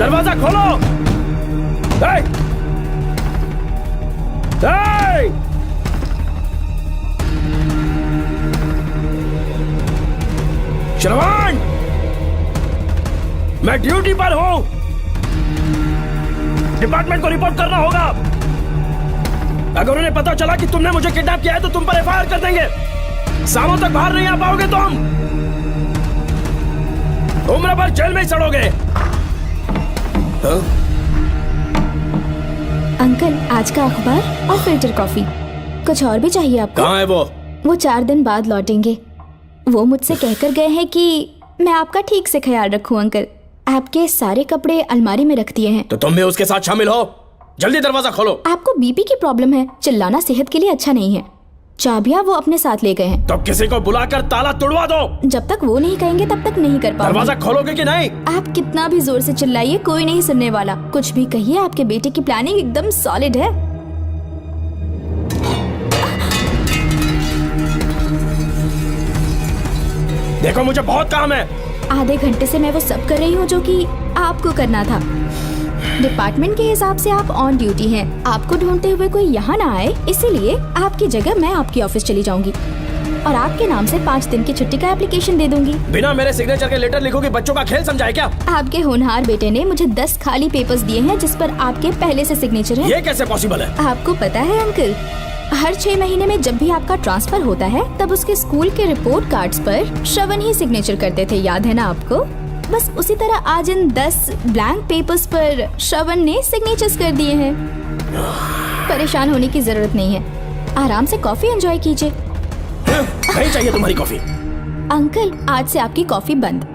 दरवाजा खोलो। श्रवण, मैं ड्यूटी पर हूं। डिपार्टमेंट को रिपोर्ट करना होगा। अगर उन्हें पता चला कि तुमने मुझे किडनैप किया है तो तुम पर एफआईआर कर देंगे। शामों तक बाहर नहीं आ पाओगे तुम। उम्र भर जेल में ही सड़ोगे। अंकल, आज का अखबार और फिल्टर कॉफी। कुछ और भी चाहिए आपको? कहाँ है वो? वो 4 दिन बाद लौटेंगे। वो मुझसे कहकर गए हैं कि मैं आपका ठीक से ख्याल रखूं। अंकल, आपके सारे कपड़े अलमारी में रख दिए हैं। तो तुम भी उसके साथ शामिल हो। जल्दी दरवाजा खोलो। आपको बीपी की प्रॉब्लम है, चिल्लाना सेहत के लिए अच्छा नहीं है। चाबियां वो अपने साथ ले गए हैं। तो किसी को बुलाकर ताला तोड़वा दो। जब तक वो नहीं कहेंगे तब तक नहीं कर पाऊंगी। दरवाजा खोलोगे कि नहीं? आप कितना भी जोर से चिल्लाइए, कोई नहीं सुनने वाला। कुछ भी कहिए, आपके बेटे की प्लानिंग एकदम सॉलिड है। देखो, मुझे बहुत काम है। आधे घंटे से मैं वो सब कर रही हूँ जो कि आपको करना था। डिपार्टमेंट के हिसाब से आप ऑन ड्यूटी हैं। आपको ढूंढते हुए कोई यहाँ ना आए, इसीलिए आपकी जगह मैं आपकी ऑफिस चली जाऊंगी और आपके नाम से 5 दिन की छुट्टी का एप्लीकेशन दे दूंगी। बिना मेरे सिग्नेचर के लेटर लिखोगे? बच्चों का खेल समझा है क्या? आपके होनहार बेटे ने मुझे 10 खाली पेपर्स दिए हैं जिस पर आपके पहले से सिग्नेचर है। ये कैसे पॉसिबल है? आपको पता है अंकल, हर 6 महीने में जब भी आपका ट्रांसफर होता है तब उसके स्कूल के रिपोर्ट कार्ड्स पर श्रवण ही सिग्नेचर करते थे, याद है ना आपको? बस उसी तरह आज इन 10 ब्लैंक पेपर्स पर श्रवण ने सिग्नेचर्स कर दिए हैं। परेशान होने की जरूरत नहीं है, आराम से कॉफी एंजॉय कीजिए। नहीं चाहिए तुम्हारी कॉफी। अंकल, आज से आपकी कॉफी बंद।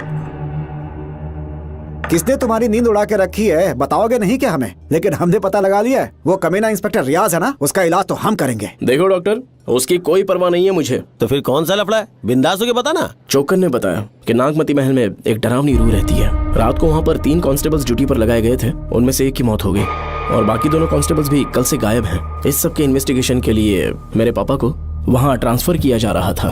किसने तुम्हारी नींद उड़ा के रखी है? बताओगे नहीं क्या हमें? लेकिन हमने पता लगा लिया है। वो कमीना इंस्पेक्टर रियाज है ना, उसका इलाज तो हम करेंगे। देखो डॉक्टर, उसकी कोई परवाह नहीं है मुझे। तो फिर कौन सा लफड़ा है? बिंदास होके बता ना। चोकन ने बताया कि नागमती महल में एक डरावनी रूह रहती है। रात को वहाँ पर 3 कांस्टेबल्स ड्यूटी पर लगाए गए थे। उनमें से एक की मौत हो गई और बाकी दोनों कांस्टेबल्स भी कल से गायब हैं। इस सब के इन्वेस्टिगेशन के लिए मेरे पापा को वहाँ ट्रांसफर किया जा रहा था।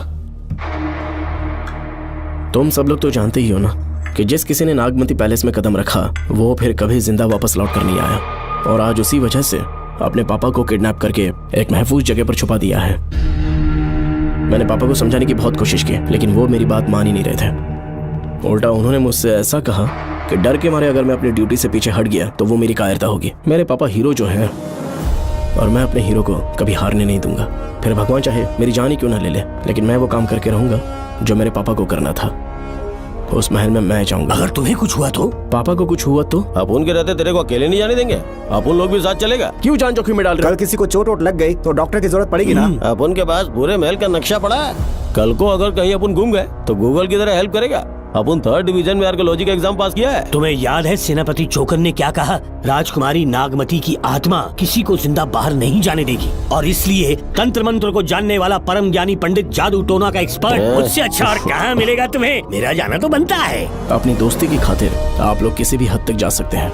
तुम सब लोग तो जानते ही हो ना कि जिस किसी ने नागमती पैलेस में कदम रखा वो फिर कभी जिंदा वापस लौट कर नहीं आया। और आज उसी वजह से अपने पापा को किडनैप करके एक महफूज जगह पर छुपा दिया है। मैंने पापा को समझाने की बहुत कोशिश की, लेकिन वो मेरी बात मान ही नहीं रहे थे। उल्टा उन्होंने मुझसे ऐसा कहा कि डर के मारे अगर मैं अपनी ड्यूटी से पीछे हट गया तो वो मेरी कायरता होगी। मेरे पापा हीरो जो हैं और मैं अपने हीरो को कभी हारने नहीं दूंगा। फिर भगवान चाहे मेरी जान ही क्यों ना ले ले, लेकिन मैं वो काम करके रहूंगा जो मेरे पापा को करना था। उस महल में मैं जाऊंगा। अगर तुम्हें कुछ हुआ तो? पापा को कुछ हुआ तो? अपुन के रहते तेरे को अकेले नहीं जाने देंगे। अपुन लोग भी साथ चलेगा। क्यों जान जोखिम में डाल रहे? कल किसी को चोट वोट लग गई तो डॉक्टर की जरूरत पड़ेगी ना। अपुन के पास पूरे महल का नक्शा पड़ा है। कल को अगर कहीं अपन गुम गए तो गूगल की तरह हेल्प करेगा। अपन 3rd डिवीजन में आर्कियोलॉजी का एग्जाम पास किया है। तुम्हें याद है सेनापति चोकन ने क्या कहा? राजकुमारी नागमती की आत्मा किसी को जिंदा बाहर नहीं जाने देगी और इसलिए तंत्र मंत्र को जानने वाला परम ज्ञानी पंडित जादू टोना का एक्सपर्ट मुझसे अच्छा और कहाँ मिलेगा तुम्हें? मेरा जाना तो बनता है। अपनी दोस्ती की खातिर आप लोग किसी भी हद तक जा सकते हैं,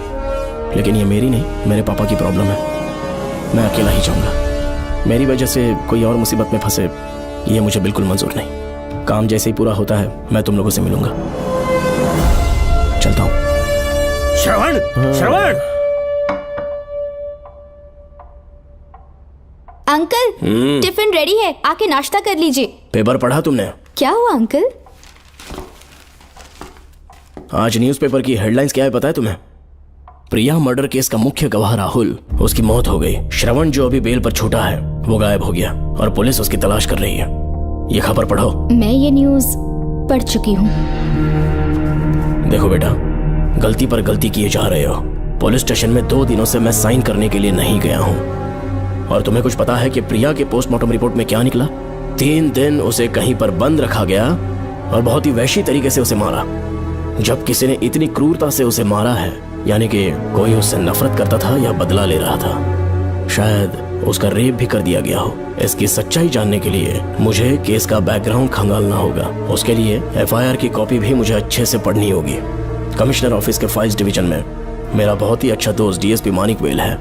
लेकिन ये मेरी नहीं, मेरे पापा की प्रॉब्लम है। मैं अकेला ही जाऊंगा। मेरी वजह से कोई और मुसीबत में फंसे ये मुझे बिल्कुल मंजूर नहीं। काम जैसे ही पूरा होता है मैं तुम लोगों से मिलूंगा। चलता हूँ। श्रवण, श्रवण। अंकल, टिफिन रेडी है, आके नाश्ता कर लीजिए। पेपर पढ़ा तुमने? क्या हुआ अंकल? आज न्यूज़पेपर की हेडलाइंस क्या है पता है तुम्हें? प्रिया मर्डर केस का मुख्य गवाह राहुल, उसकी मौत हो गई। श्रवण जो अभी बेल पर छूटा है वो गायब हो गया और पुलिस उसकी तलाश कर रही है। ये खबर पढ़ो। मैं ये न्यूज़ पढ़ चुकी हूँ। देखो बेटा, गलती पर गलती किए जा रहे हो। पुलिस स्टेशन में 2 दिनों से मैं साइन करने के लिए नहीं गया हूँ। और तुम्हें कुछ पता है कि प्रिया के पोस्टमार्टम रिपोर्ट में क्या निकला? 3 दिन उसे कहीं पर बंद रखा गया और बहुत ही वैशी तरीके से उसे मारा। जब किसी ने इतनी क्रूरता से उसे मारा है, यानी कि कोई उससे नफरत करता था या बदला ले रहा था। शायद उसका रेप भी कर दिया गया हो। इसकी सच्चाई जानने के लिए मुझे केस का बैकग्राउंड खंगालना होगा। उसके लिए एफआईआर की कॉपी भी मुझे अच्छे से पढ़नी होगी। कमिश्नर ऑफिस के फाइल्स डिवीजन में मेरा बहुत ही अच्छा दोस्त डीएसपी मानिक वेल है।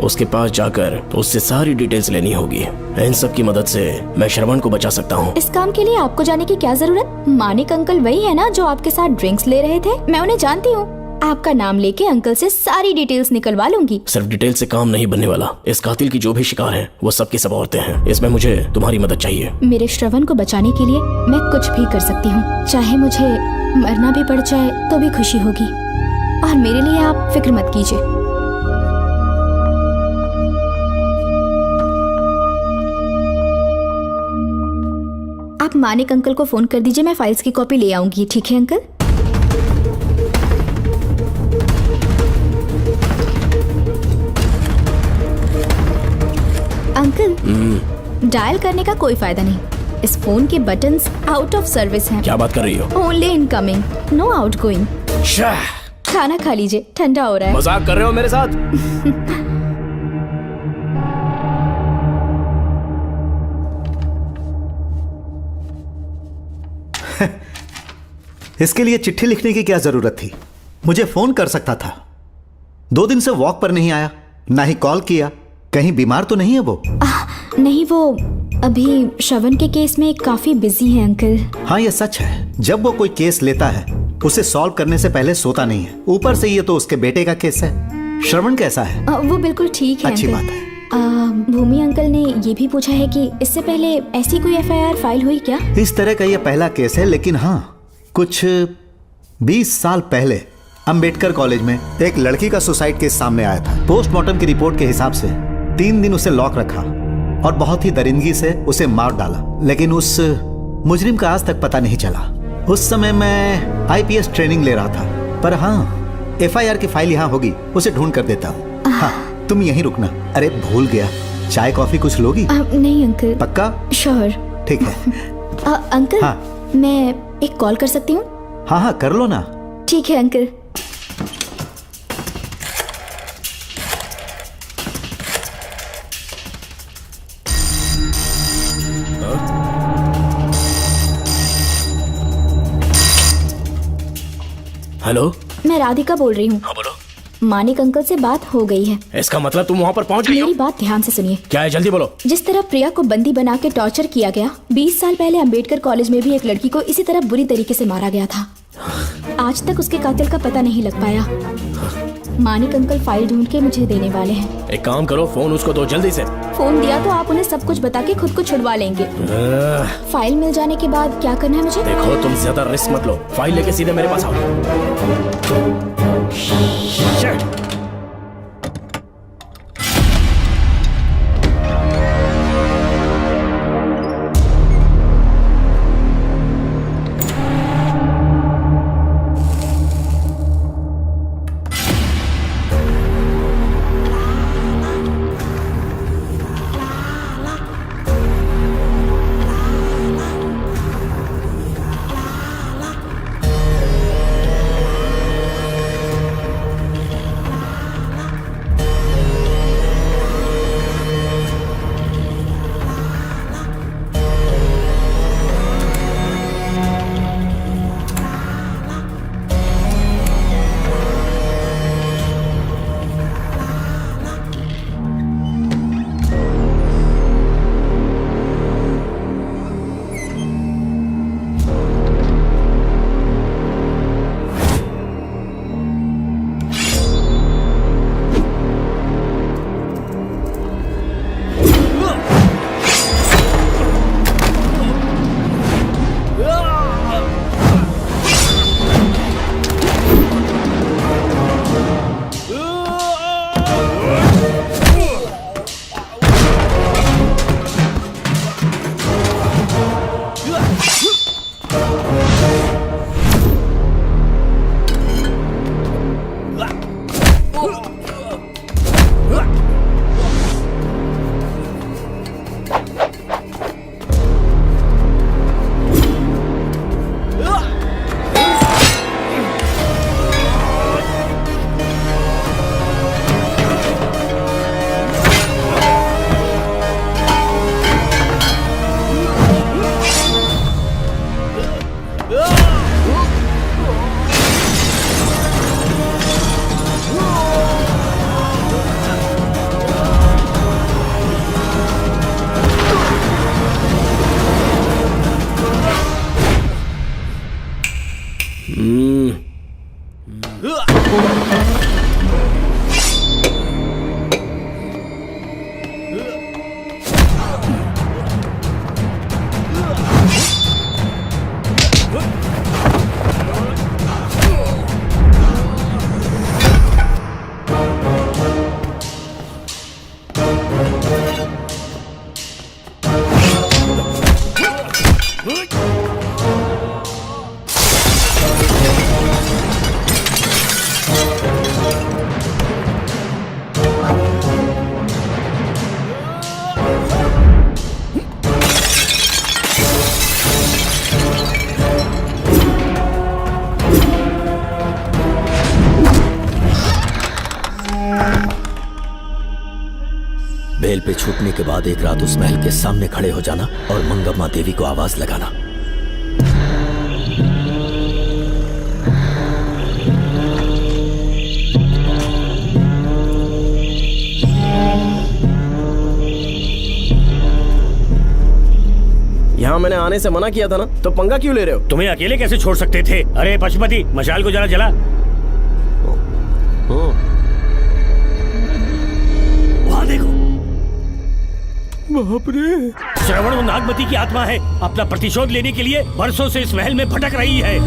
उसके पास जाकर उससे सारी डिटेल्स लेनी होगी। इन सब की मदद से मैं श्रवण को बचा सकता हूँ। इस काम के लिए आपको जाने की क्या जरूरत? मानिक अंकल वही है ना जो आपके साथ ड्रिंक्स ले रहे थे? मैं उन्हें जानती हूँ। आपका नाम लेके अंकल से सारी डिटेल्स निकलवा लूंगी। सिर्फ डिटेल से काम नहीं बनने वाला। इस कातिल की जो भी शिकार है वो सबकी सब औरतें हैं। इसमें मुझे तुम्हारी मदद चाहिए। मेरे श्रवण को बचाने के लिए मैं कुछ भी कर सकती हूँ। चाहे मुझे मरना भी पड़ जाए तो भी खुशी होगी। और मेरे लिए आप फिक्र मत कीजिए। आप मानिक अंकल को फोन कर दीजिए, मैं फाइल्स की कॉपी ले आऊंगी। ठीक है अंकल? अंकल, डायल करने का कोई फायदा नहीं। इस फोन के बटन्स आउट ऑफ सर्विस हैं। क्या बात कर रही हो? Only incoming, no outgoing. खाना खा लीजिए, ठंडा हो रहा है। मजाक कर रहे हो मेरे साथ? इसके लिए चिट्ठी लिखने की क्या जरूरत थी? मुझे फोन कर सकता था। 2 दिन से वॉक पर नहीं आया, ना ही कॉल किया। कहीं बीमार तो नहीं है वो? नहीं, वो अभी श्रवण के केस में काफी बिजी है अंकल। हाँ, ये सच है। जब वो कोई केस लेता है उसे सॉल्व करने से पहले सोता नहीं है। ऊपर से ये तो उसके बेटे का केस है। श्रवण कैसा है? वो बिल्कुल ठीक है। अच्छी अंकल। बात है। भूमि अंकल ने ये भी पूछा है कि इससे पहले ऐसी कोई FIR फाइल हुई क्या? इस तरह का ये पहला केस है, लेकिन हाँ, कुछ 20 साल पहले अंबेडकर कॉलेज में एक लड़की का सुसाइड केस सामने आया था। पोस्टमार्टम की रिपोर्ट के हिसाब से 3 दिन उसे लॉक रखा और बहुत ही दरिंदगी से उसे मार डाला। लेकिन उस मुजरिम का आज तक पता नहीं चला। उस समय मैं IPS ट्रेनिंग ले रहा था। पर हाँ, FIR की फाइल यहाँ होगी, उसे ढूंढ कर देता हूँ। हाँ, तुम यहीं रुकना। अरे भूल गया, चाय कॉफी कुछ लोगी? नहीं अंकल। पक्का? श्योर। ठीक है। अंकल, हाँ। मैं एक कॉल कर सकती हूँ? हाँ हाँ, कर लो ना। ठीक है अंकल। हेलो, मैं राधिका बोल रही हूँ। हाँ बोलो। मानिक अंकल से बात हो गई है। इसका मतलब तुम वहाँ पर पहुँच गई हो? मेरी बात ध्यान से सुनिए। क्या है, जल्दी बोलो। जिस तरह प्रिया को बंदी बना के टॉर्चर किया गया, 20 साल पहले अंबेडकर कॉलेज में भी एक लड़की को इसी तरह बुरी तरीके से मारा गया था। आज तक उसके कातिल का पता नहीं लग पाया। मानिक अंकल फाइल ढूंढ के मुझे देने वाले हैं। एक काम करो, फोन उसको दो जल्दी से। फोन दिया तो आप उन्हें सब कुछ बता के खुद को छुड़वा लेंगे। फाइल मिल जाने के बाद क्या करना है मुझे? देखो, तुम ज्यादा रिस्क मत लो। फाइल लेके सीधे मेरे पास आओ। Shit. बेल पे छूटने के बाद एक रात उस महल के सामने खड़े हो जाना और मंगम्मा देवी को आवाज लगाना। यहाँ मैंने आने से मना किया था ना, तो पंगा क्यों ले रहे हो? तुम्हें अकेले कैसे छोड़ सकते थे? अरे पशुपति, मशाल को जरा जला। वहाँ देखो, बाप रे। श्रवण वो नागमती की आत्मा है, अपना प्रतिशोध लेने के लिए बरसों से इस महल में भटक रही है।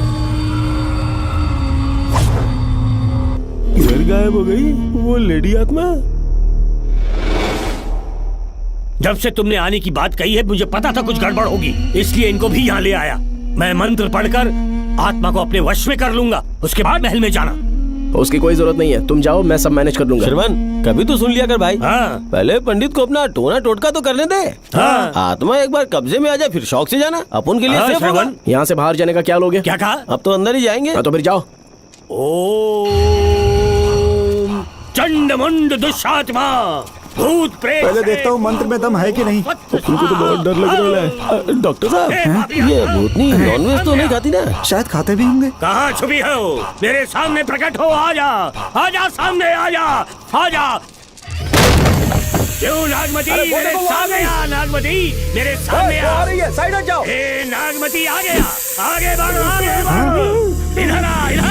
घर गायब हो गई वो लेडी आत्मा। जब से तुमने आने की बात कही है मुझे पता था कुछ गड़बड़ होगी, इसलिए इनको भी यहाँ ले आया। मैं मंत्र पढ़कर आत्मा को अपने वश में कर लूंगा, उसके बाद महल में जाना। उसकी कोई जरूरत नहीं है, तुम जाओ, मैं सब मैनेज कर लूंगा। श्रवण, कभी तो सुन लिया कर भाई। हाँ। पहले पंडित को अपना टोना टोटका तो करने दे। हाँ। आत्मा एक बार कब्जे में आ जाए फिर शौक से जाना, अपन के लिए हाँ, सेफ होगा। यहाँ से बाहर जाने का क्या लोगे? क्या कहा? अब तो अंदर ही जाएंगे। तो फिर जाओ। ओम चंडमुंड दुष्टात्मा भूत प्रेत। पहले देखता हूँ मंत्र में दम है कि नहीं। तुमको तो बहुत डर लग रहा है। डॉक्टर साहब, ये भूतनी नॉनवेज तो नहीं खाती ना? शायद खाते भी होंगे। कहाँ छुपी हो? मेरे सामने प्रकट हो, आजा, आजा सामने, आजा, आजा। क्यों नागमती मेरे सामने आ, नागमती मेरे सामने आ रही है, साइड हट जाओ। ए नागमती आ गया, आगे बढ़ो, आगे बढ़ो, इधर आ, इधर।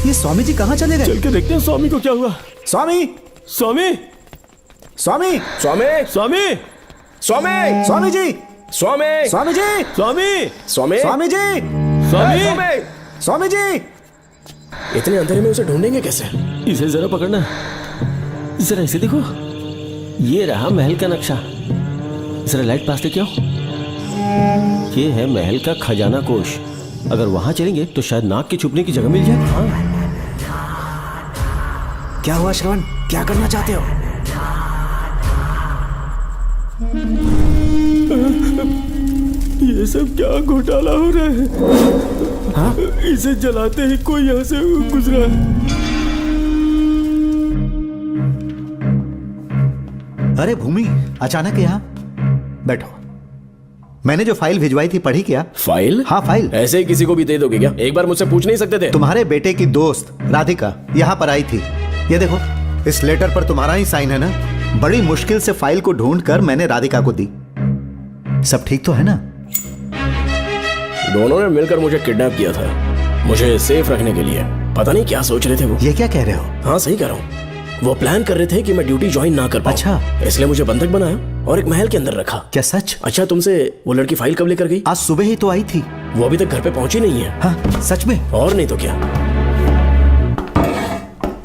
ये स्वामी जी कहाँ चले गए? चल के देखते हैं स्वामी को क्या हुआ। स्वामी, स्वामी, स्वामी, स्वामी, स्वामी, स्वामी, स्वामी जी, स्वामी, स्वामी जी, स्वामी, स्वामी, स्वामी जी, स्वामी, स्वामी जी। इतने अंधेरे में उसे ढूंढेंगे कैसे? इसे जरा पकड़ना, जरा इसे देखो, ये रहा महल का नक्शा। जरा लाइट पास लेके आओ। ये है महल का खजाना कोष। अगर वहां चलेंगे तो शायद नाग के छुपने की जगह मिल जाए। हाँ। क्या हुआ श्रवण, क्या करना चाहते हो? ये सब क्या घोटाला हो रहा है? हाँ? इसे जलाते ही कोई यहाँ से गुजरा है। अरे भूमि, अचानक यहाँ? बैठो। मैंने जो फाइल भिजवाई थी पढ़ी क्या? फाइल? हाँ फाइल। ऐसे ही किसी को भी दे दोगे क्या? एक बार मुझसे पूछ नहीं सकते थे? तुम्हारे बेटे की दोस्त राधिका यहाँ पर आई थी। ये देखो, इस लेटर पर तुम्हारा ही साइन है ना? बड़ी मुश्किल से फाइल को ढूंढकर मैंने राधिका को दी। सब ठीक तो है ना? दोनों ने मिलकर मुझे किडनैप किया था, मुझे सेफ रखने के लिए। पता नहीं क्या सोच रहे थे वो। ये क्या कह रहे हो? हाँ सही कह रहा हूँ। वो प्लान कर रहे थे कि मैं ड्यूटी ज्वाइन ना कर पाऊं। अच्छा। इसलिए मुझे बंधक बनाया और एक महल के अंदर रखा। क्या सच? अच्छा, तुमसे वो लड़की फाइल कब लेकर गई? आज सुबह ही तो आई थी। वो अभी तक घर पे पहुंची नहीं है। हाँ सच में? और नहीं तो क्या।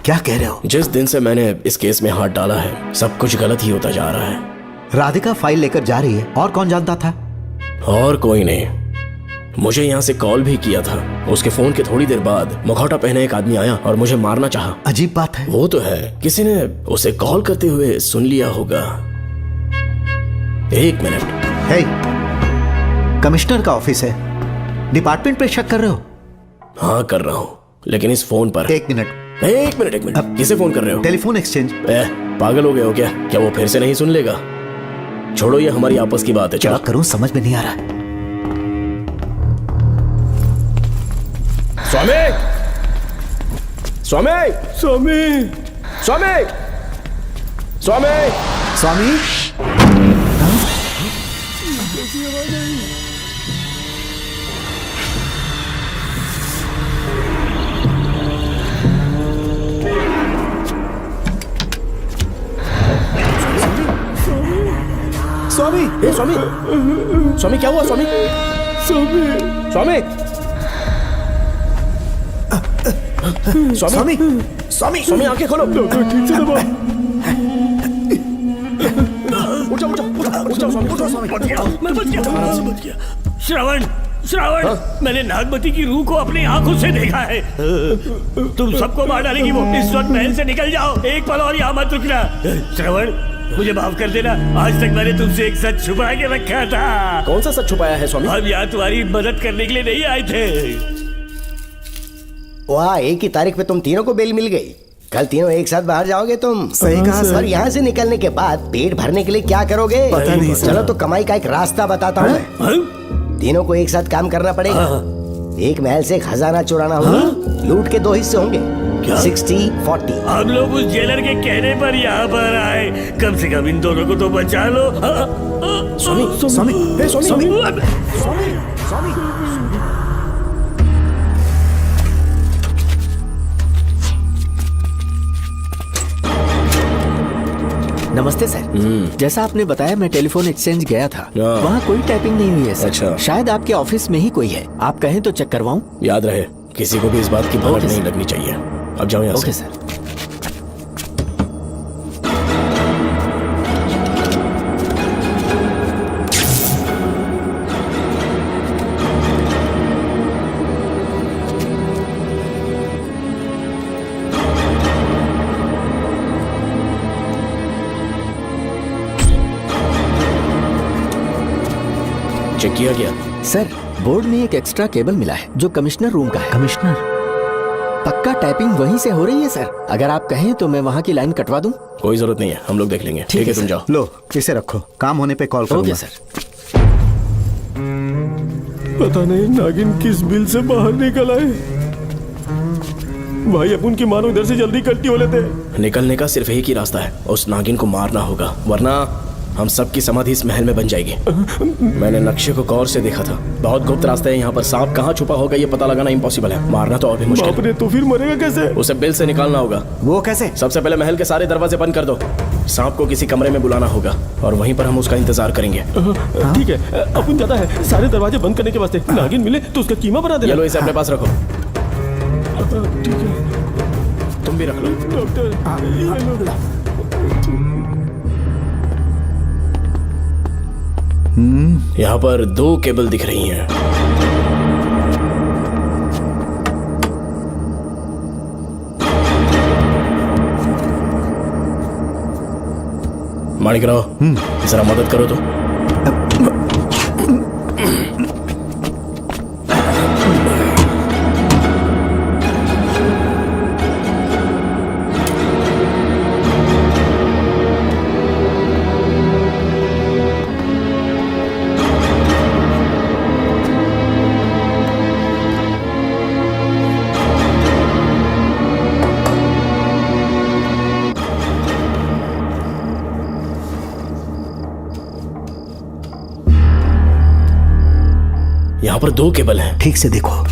क्या कह रहे हो? जिस दिन से मैंने इस केस में हाथ डाला है सब कुछ गलत ही होता जा रहा है। राधिका फाइल लेकर जा रही है, और कौन जानता था? और कोई नहीं। मुझे यहाँ से कॉल भी किया था। उसके फोन के थोड़ी देर बाद मुखौटा पहने एक आदमी आया और मुझे मारना चाहा। अजीब बात है। वो तो है, किसी ने उसे कॉल करते हुए सुन लिया होगा। एक मिनट। हे, कमिश्नर का ऑफिस है, डिपार्टमेंट पे शक कर रहे हो? हाँ कर रहा हूँ, लेकिन इस फोन पर। एक मिनट। अब किसे फोन कर रहे हो? Telephone exchange. पागल हो गए हो क्या? क्या वो फिर से नहीं सुन लेगा? छोड़ो, ये हमारी आपस की बात है। क्या करूं समझ में नहीं आ रहा। स्वामी, स्वामी, स्वामी, स्वामी, स्वामी, स्वामी। स्वामी, स्वामी, स्वामी, क्या हुआ स्वामी? स्वामी, स्वामी, स्वामी, स्वामी, स्वामी, आंखें खोलो। ठीक से दबाओ। उठो, उठो, उठो, उठो, स्वामी, उठो, स्वामी। मैं बच गया, आराम से बच गया। श्रवण, श्रवण, मैंने नागमती की रूह को अपनी आंखों से देखा है। तुम सबको मार डालेगी वो। इस वक्त महल से निकल जाओ, एक पल और यहाँ मत रुकना। श्रवण, मुझे माफ कर देना, आज तक मैंने तुमसे एक सच छुपा के रखा था। कौन सा सच छुपाया है स्वामी? हम यहाँ तुम्हारी मदद करने के लिए नहीं आए थे। वाह, एक ही तारीख पे तुम तीनों को बेल मिल गई। कल तीनों एक साथ बाहर जाओगे तुम। सही कहा सर। और यहाँ से निकलने के बाद पेट भरने के लिए क्या करोगे? पता नहीं सर। चलो तो कमाई का एक रास्ता बताता हूँ मैं। तीनों को एक साथ काम करना पड़ेगा। एक महल से खजाना चुराना होगा। लूट के 2 हिस्से होंगे, 60-40। हम लोग उस जेलर के कहने पर यहाँ पर आए, कम से कम इन दोनों को तो बचा लो। स्वामी स्वामी हे स्वामी स्वामी स्वामी नमस्ते सर। जैसा आपने बताया मैं टेलीफोन एक्सचेंज गया था, वहाँ कोई टाइपिंग नहीं हुई है सर। अच्छा। शायद आपके ऑफिस में ही कोई है, आप कहें तो चेक करवाऊं? याद रहे, किसी को भी इस बात की भनक नहीं लगनी चाहिए। अब जाओ यहाँ ओके से। सर। चेक किया गया? सर, बोर्ड में एक एक्स्ट्रा केबल मिला है जो कमिश्नर रूम का है। कमिश्नर पक्का टाइपिंग वहीं से हो रही है सर। अगर आप कहें तो मैं वहाँ की लाइन कटवा दूं? कोई जरूरत नहीं है, हम लोग देख लेंगे। ठीक है, तुम जाओ। लो इसे रखो, काम होने पे कॉल करूंगा। Okay sir. पता नहीं नागिन किस बिल से बाहर निकल आए। भाई अपन की मानो इधर से जल्दी कल्टी हो लेते। निकलने का सिर्फ एक ही रास्ता है, उस नागिन को मारना होगा, वरना हम सबकी समाधि इस महल में बन जाएगी। मैंने नक्शे को गौर से देखा था, बहुत गुप्त रास्ता है यहाँ पर। सांप कहाँ छुपा होगा ये पता लगाना इम्पॉसिबल है, मारना तो और भी मुश्किल। बाप रे, तो फिर मरेगा कैसे? उसे बिल से निकालना होगा। वो कैसे? सबसे पहले महल के सारे दरवाजे बंद कर दो। सांप को किसी कमरे में बुलाना होगा और वहीं पर हम उसका इंतजार करेंगे। ठीक है, अपन जाता है। सारे दरवाजे बंद करने के वास्ते नागिन मिले तो उसका कीमा बना देना। ये लो, इसे अपने पास रखो। ठीक है, तुम भी रख लो। डॉक्टर यहाँ पर 2 केबल दिख रही हैं। माणिकराव, जरा मदद करो तो। यहाँ पर 2 केबल हैं। ठीक से देखो।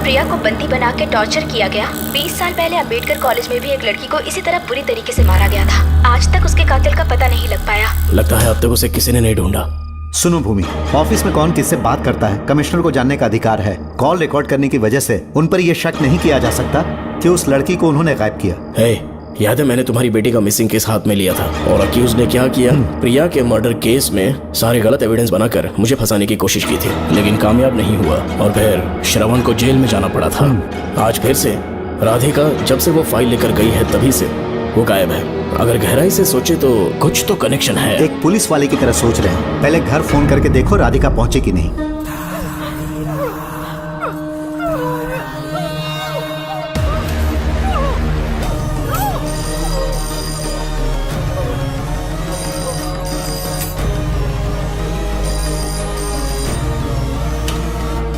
प्रिया को बंदी बना के टॉर्चर किया गया, 20 साल पहले अंबेडकर कॉलेज में भी एक लड़की को इसी तरह बुरी तरीके से मारा गया था। आज तक उसके कातिल का पता नहीं लग पाया। लगता है अब तक उसे किसी ने नहीं ढूंढा। सुनो भूमि, ऑफिस में कौन किससे बात करता है कमिश्नर को जानने का अधिकार है। कॉल रिकॉर्ड करने की वजह से उन पर यह शक नहीं किया जा सकता कि उस लड़की को उन्होंने गायब किया। याद है मैंने तुम्हारी बेटी का मिसिंग केस हाथ में लिया था और अक्यूज ने क्या किया, प्रिया के मर्डर केस में सारे गलत एविडेंस बनाकर मुझे फंसाने की कोशिश की थी, लेकिन कामयाब नहीं हुआ और फिर श्रवण को जेल में जाना पड़ा था। आज फिर से राधिका जब से वो फाइल लेकर गई है तभी से वो गायब है। अगर गहराई से सोचे तो कुछ तो कनेक्शन है। एक पुलिस वाले की तरह सोच रहे हैं। पहले घर फोन करके देखो राधिका पहुंचे कि नहीं।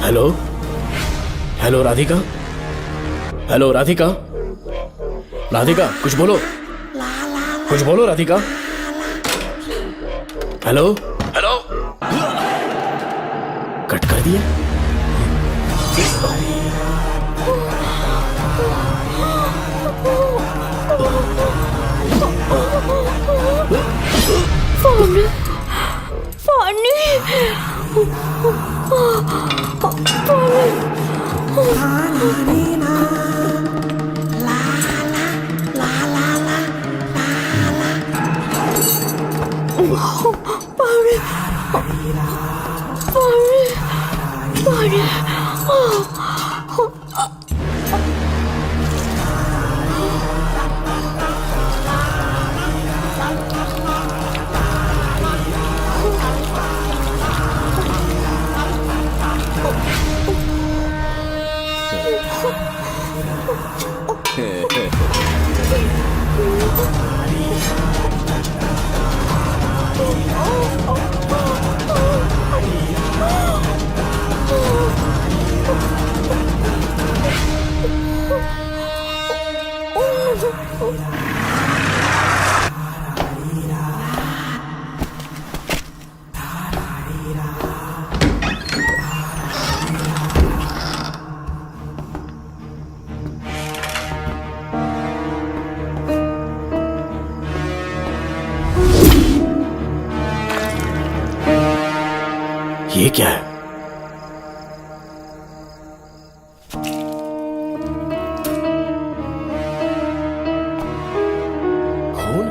Hello hello Radhika, hello Radhika, Radhika कुछ बोलो, कुछ बोलो राधिका। हेलो हेलो, कट कर दिया। पानी पानी ये क्या है? खून?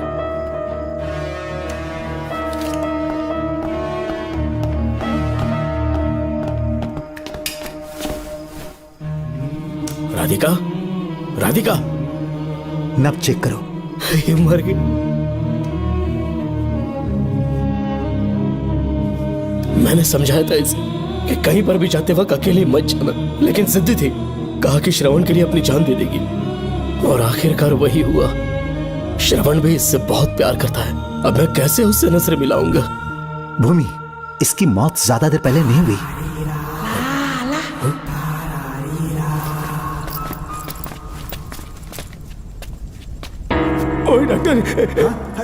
राधिका, राधिका, नब चेक करो। ये मर गई। मैंने समझाया था इसे कि कहीं पर भी जाते वक्त अकेले मत जाना, लेकिन जिद्दी थी। कहा कि श्रवण के लिए अपनी जान दे देगी, और आखिरकार वही हुआ। श्रवण भी इससे बहुत प्यार करता है। अब मैं कैसे उससे नजर मिलाऊंगा? भूमि, इसकी मौत ज्यादा देर पहले नहीं हुई। ओए डॉक्टर,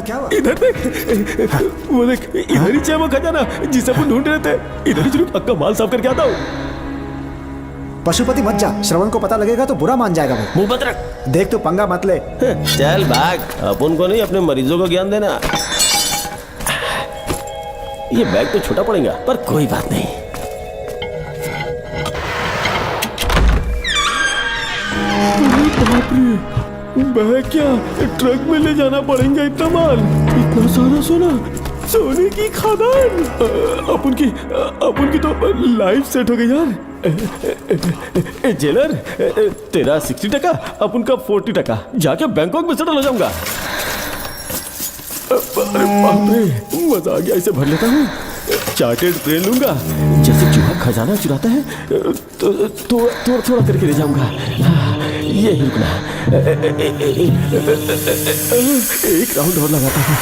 क्या हुआ? इधर देख, वो देख, इधर ही है वो खजाना जिसे अपन ढूंढ रहे थे। इधर ही चलो, पक्का माल साफ करके आता हूँ। पशुपति मत जा, श्रवण को पता लगेगा तो बुरा मान जाएगा वो। मुंह बंद रख। देख तू पंगा मत ले। चल भाग, अपन को नहीं अपने मरीजों को ज्ञान देना। ये बैग तो छोटा पड़ेगा, पर कोई बात नहीं। बैग क्या ट्रक में ले जाना पड़ेगा? इतना माल, इतना सारा सोना, सोने की खदान। अपन की तो लाइफ सेट हो गई यार। जेलर, तेरा 60%, अपन का 40%। जाके बैंकॉक में सेटल हो जाऊंगा। अरे बाप रे, मजा आ गया। इसे भर लेता हूँ, चार्टेड प्लेन लूंगा। जैसे चूहा खजाना चुराता है तो थोड़ा थोड़ा करके ले जाऊंगा। ये ही रुकना, एक राउंड और लगाता हूँ।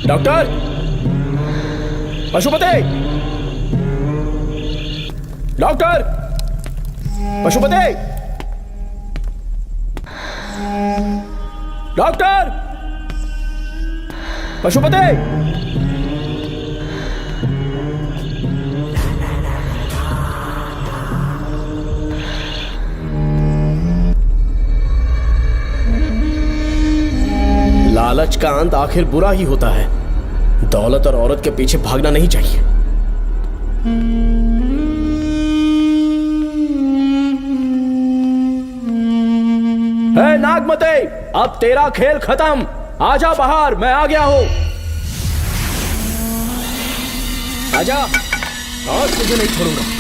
Doctor, Pashupati, doctor, Pashupati, doctor, Pashupati. लालच का अंत आखिर बुरा ही होता है। दौलत और औरत के पीछे भागना नहीं चाहिए। हे नागमते, अब तेरा खेल खत्म। आजा बाहर, मैं आ गया हूं। आजा, आज तुझे नहीं छोड़ूंगा।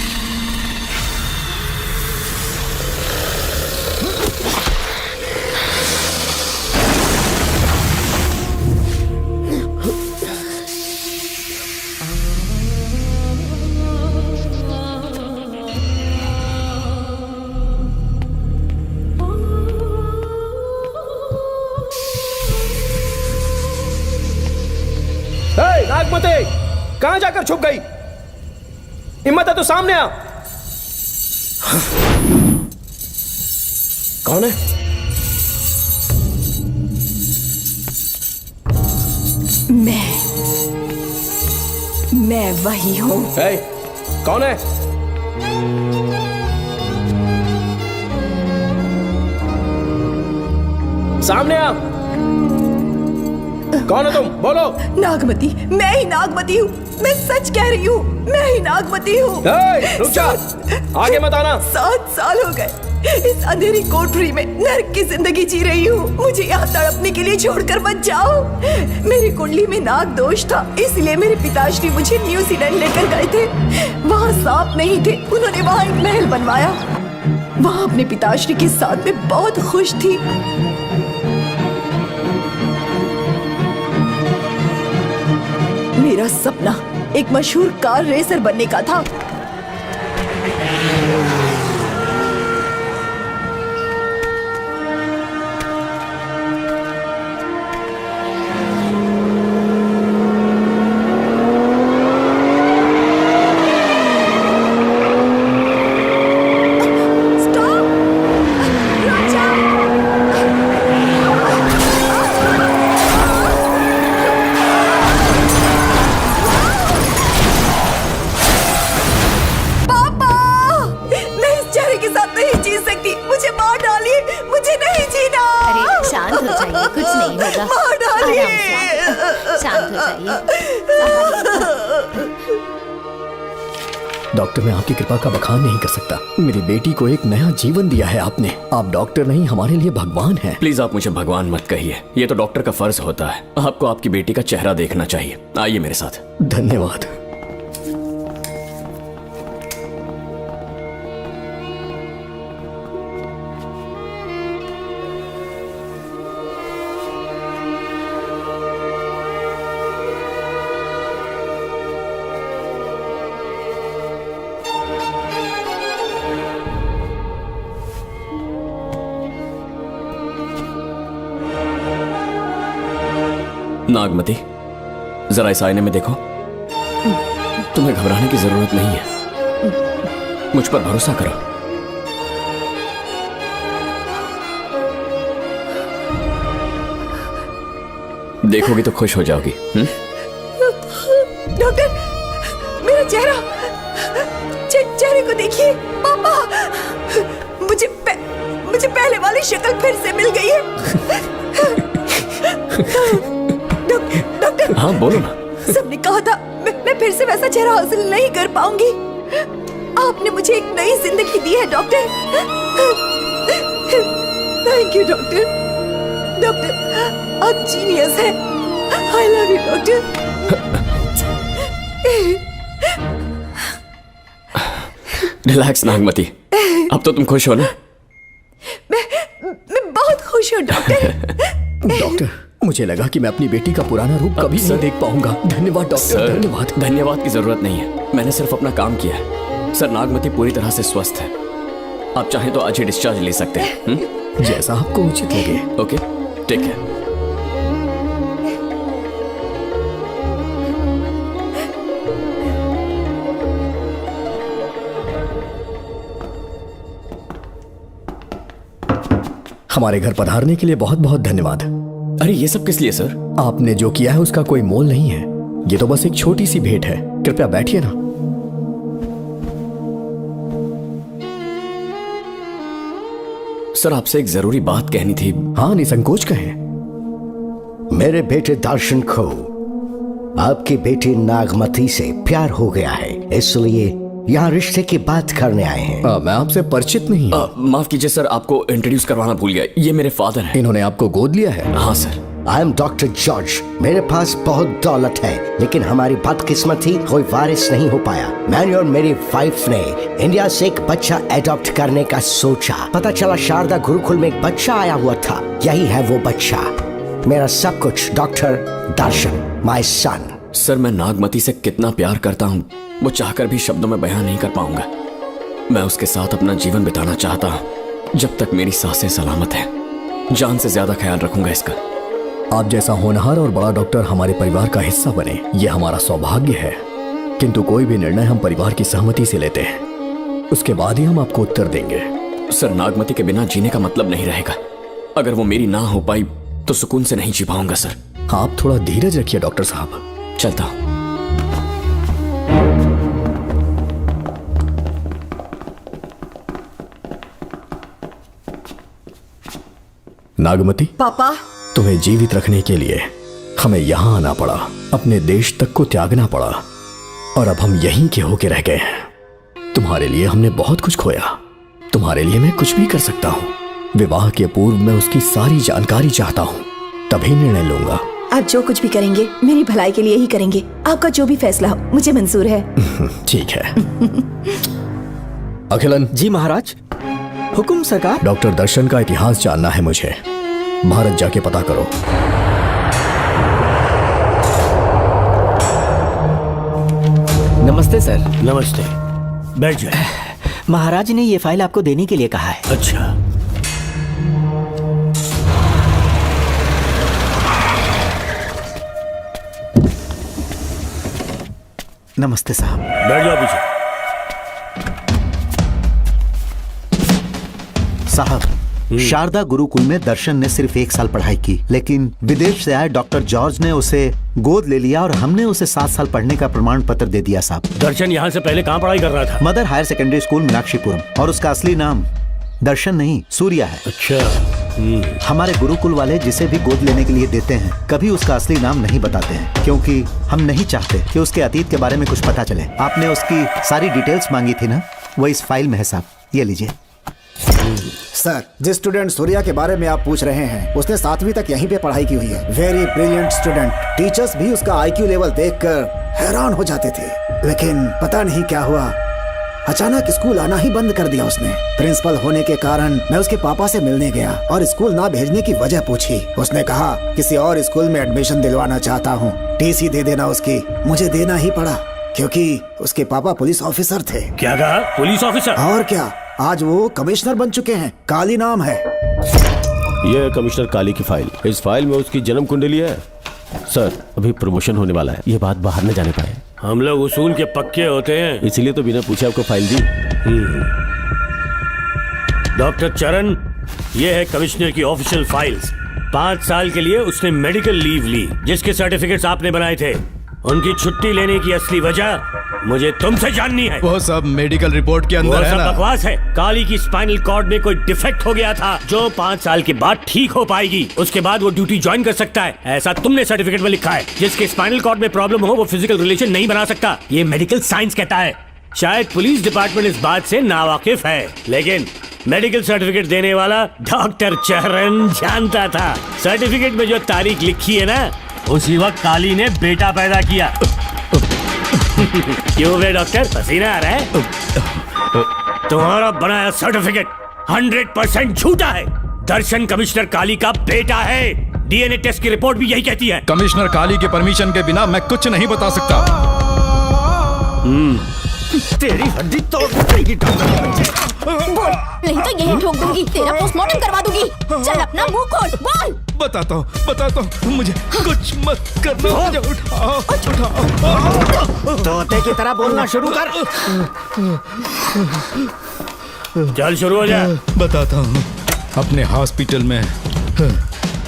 नागमती, कहां जाकर छुप गई? हिम्मत है तो सामने आ। कौन है? मैं वही हूँ। कौन है? सामने आ। कौन हो तुम? बोलो। नागमती, मैं ही नागमती हूँ। मैं सच कह रही हूँ, मैं ही नागमती हूँ। रुक जा, आगे मत आना। 7 साल हो गए इस अंधेरी कोठरी में नर्क की जिंदगी जी रही हूँ। मुझे यहाँ तड़पने के लिए छोड़कर मत जाओ। मेरी कुंडली में नाग दोष था, इसलिए मेरे पिताश्री मुझे न्यूजीलैंड लेकर गए थे। वहाँ सांप नहीं थे, उन्होंने वहाँ एक महल बनवाया। वहाँ अपने पिताश्री के साथ में बहुत खुश थी। मेरा सपना एक मशहूर कार रेसर बनने का था। डॉक्टर, मैं आपकी कृपा का बखान नहीं कर सकता। मेरी बेटी को एक नया जीवन दिया है आपने। आप डॉक्टर नहीं, हमारे लिए भगवान हैं। प्लीज आप मुझे भगवान मत कहिए, ये तो डॉक्टर का फर्ज होता है। आपको आपकी बेटी का चेहरा देखना चाहिए। आइए मेरे साथ। धन्यवाद। नागमती, जरा इस आईने में देखो। तुम्हें घबराने की जरूरत नहीं है, मुझ पर भरोसा करो। देखोगी तो खुश हो जाओगी। डॉक्टर, मेरा चेहरा, चेहरे को देखिए। पापा, मुझे पहले वाली शक्ल फिर से मिल गई है। डॉक्टर, हाँ बोलो ना। सबने कहा था मैं फिर से वैसा चेहरा हासिल नहीं कर पाऊंगी। आपने मुझे एक नई जिंदगी दी है doctor. Thank you doctor. Doctor, आप जीनियस हैं। I love you doctor. Relax Nagmati, अब तो तुम खुश हो ना? मैं बहुत खुश हूँ डॉक्टर। डॉक्टर, मुझे लगा कि मैं अपनी बेटी का पुराना रूप कभी नहीं देख पाऊंगा। धन्यवाद डॉक्टर, धन्यवाद। धन्यवाद की जरूरत नहीं है, मैंने सिर्फ अपना काम किया है। सर, नागमती पूरी तरह से स्वस्थ है। आप चाहें तो आज ही डिस्चार्ज ले सकते हैं। जैसा आपको उचित लगे। ओके, ठीक है। हमारे घर पधारने के लिए बहुत बहुत धन्यवाद। अरे ये सब किस लिए सर? आपने जो किया है उसका कोई मोल नहीं है। ये तो बस एक छोटी सी भेंट है। कृपया बैठिए ना। सर, आपसे एक जरूरी बात कहनी थी। हाँ, निसंकोच कहें। मेरे बेटे दर्शन को आपकी बेटी नागमती से प्यार हो गया है, इसलिए यहाँ रिश्ते की बात करने आए हैं। मैं आपसे परिचित नहीं हूँ। माफ कीजिए सर, आपको इंट्रोड्यूस करवाना भूल गया। ये मेरे फादर हैं। इन्होंने आपको गोद लिया है? हाँ sir. I am doctor George. मेरे पास बहुत दौलत है, लेकिन हमारी बदकिस्मती कोई वारिस नहीं हो पाया। मैंने और मेरी वाइफ ने इंडिया से एक बच्चा एडॉप्ट करने का सोचा। पता चला शारदा गुरुकुल में एक बच्चा आया हुआ था। यही है वो बच्चा, मेरा सब कुछ। Doctor Darshan, my son. Sir, मैं नागमती से कितना प्यार करता हूँ वो चाहकर भी शब्दों में बयां नहीं कर पाऊंगा। मैं उसके साथ अपना जीवन बिताना चाहता हूँ, जब तक मेरी सांसें सलामत हैं। जान से ज्यादा ख्याल रखूंगा इसका। आप जैसा होनहार और बड़ा डॉक्टर हमारे परिवार का हिस्सा बने, ये हमारा सौभाग्य है। किंतु कोई भी निर्णय हम परिवार की सहमति से लेते हैं, उसके बाद ही हम आपको उत्तर देंगे। सर, नागमती के बिना जीने का मतलब नहीं रहेगा। अगर वो मेरी ना हो पाई तो सुकून से नहीं जी पाऊंगा सर। आप थोड़ा धीरज रखिए डॉक्टर साहब। चलता हूं। नागमती, पापा, तुम्हें जीवित रखने के लिए हमें यहाँ आना पड़ा, अपने देश तक को त्यागना पड़ा, और अब हम यहीं के होके रह गए हैं। तुम्हारे लिए हमने बहुत कुछ खोया, तुम्हारे लिए मैं कुछ भी कर सकता हूँ। विवाह के पूर्व मैं उसकी सारी जानकारी चाहता हूँ, तभी निर्णय लूंगा। आप जो कुछ भी करेंगे मेरी भलाई के लिए ही करेंगे। आपका जो भी फैसला हो मुझे मंजूर है। ठीक है। अखिलन। जी महाराज। हुकुम सरकार। डॉक्टर दर्शन का इतिहास जानना है मुझे। भारत जाके पता करो। नमस्ते सर। नमस्ते, बैठ जाए। महाराज ने ये फाइल आपको देने के लिए कहा है। अच्छा, नमस्ते साहब। बैठ जाओ पीछे। साहब, शारदा गुरुकुल में दर्शन ने सिर्फ 1 साल पढ़ाई की, लेकिन विदेश से आए डॉक्टर जॉर्ज ने उसे गोद ले लिया और हमने उसे 7 साल पढ़ने का प्रमाण पत्र दे दिया साहब। दर्शन यहाँ से पहले कहाँ पढ़ाई कर रहा था? Mother Higher Secondary School Meenakshipuram, और उसका असली नाम दर्शन नहीं सूर्या है। अच्छा। हमारे गुरुकुल वाले जिसे भी गोद लेने के लिए देते हैं कभी उसका असली नाम नहीं बताते हैं, क्योंकि हम नहीं चाहते कि उसके अतीत के बारे में कुछ पता चले। आपने उसकी सारी डिटेल्स मांगी थी ना, वो इस फाइल में है साहब, ये लीजिए। सर, जिस स्टूडेंट सूर्या के बारे में आप पूछ रहे हैं उसने 7वीं तक यहीं पे पढ़ाई की हुई है। Very brilliant student. टीचर्स भी उसका IQ लेवल देखकर हैरान हो जाते थे, लेकिन पता नहीं क्या हुआ, अचानक स्कूल आना ही बंद कर दिया उसने। प्रिंसिपल होने के कारण मैं उसके पापा से मिलने गया और स्कूल ना भेजने की वजह पूछी। उसने कहा किसी और स्कूल में एडमिशन दिलवाना चाहता हूँ, TC दे देना उसकी। मुझे देना ही पड़ा क्योंकि उसके पापा पुलिस ऑफिसर थे। क्या कहा? Police officer? और क्या, आज वो कमिश्नर बन चुके हैं। काली नाम है। यह है कमिश्नर काली की फाइल। इस फाइल में उसकी जन्म कुंडली है। सर, अभी प्रमोशन होने वाला है, ये बात बाहर न जाने पाए। हम लोग उसूल के पक्के होते हैं, इसीलिए तो बिना पूछे आपको फाइल दी। डॉक्टर चरण, ये है कमिश्नर की ऑफिशियल फाइल्स। 5 साल के लिए उसने मेडिकल लीव ली, जिसके सर्टिफिकेट्स आपने बनाए थे। उनकी छुट्टी लेने की असली वजह मुझे तुमसे जाननी है। वो सब मेडिकल रिपोर्ट के अंदर है ना? बकवास है। काली की स्पाइनल कॉर्ड में कोई डिफेक्ट हो गया था जो 5 साल के बाद ठीक हो पाएगी। उसके बाद वो ड्यूटी ज्वाइन कर सकता है, ऐसा तुमने सर्टिफिकेट में लिखा है। जिसके स्पाइनल कॉर्ड में प्रॉब्लम हो वो फिजिकल रिलेशन नहीं बना सकता, ये मेडिकल साइंस कहता है। शायद पुलिस डिपार्टमेंट इस बात से नावाकिफ है, लेकिन मेडिकल सर्टिफिकेट देने वाला डॉक्टर चरण जानता था। सर्टिफिकेट में जो तारीख लिखी है ना, उसी वक्त काली ने बेटा पैदा किया। क्यों बे डॉक्टर, पसीना आ रहा है? तुम्हारा बनाया सर्टिफिकेट 100% झूठा है। दर्शन कमिश्नर काली का बेटा है। DNA टेस्ट की रिपोर्ट भी यही कहती है। कमिश्नर काली के परमिशन के बिना मैं कुछ नहीं बता सकता। तेरी हड्डी तोड़ देगी डॉक्टर के बच्चे। नहीं तो यही ठोक दूंगी, तेरा पोस्टमार्टम करवा दूंगी। चल अपना मुंह खोल, बोल। बताता हूँ, मुझे कुछ मत करना। मुझे उठाओ। तोते की तरह बोलना शुरू कर। चल शुरू हो जा। बताता हूँ, अपने हॉस्पिटल में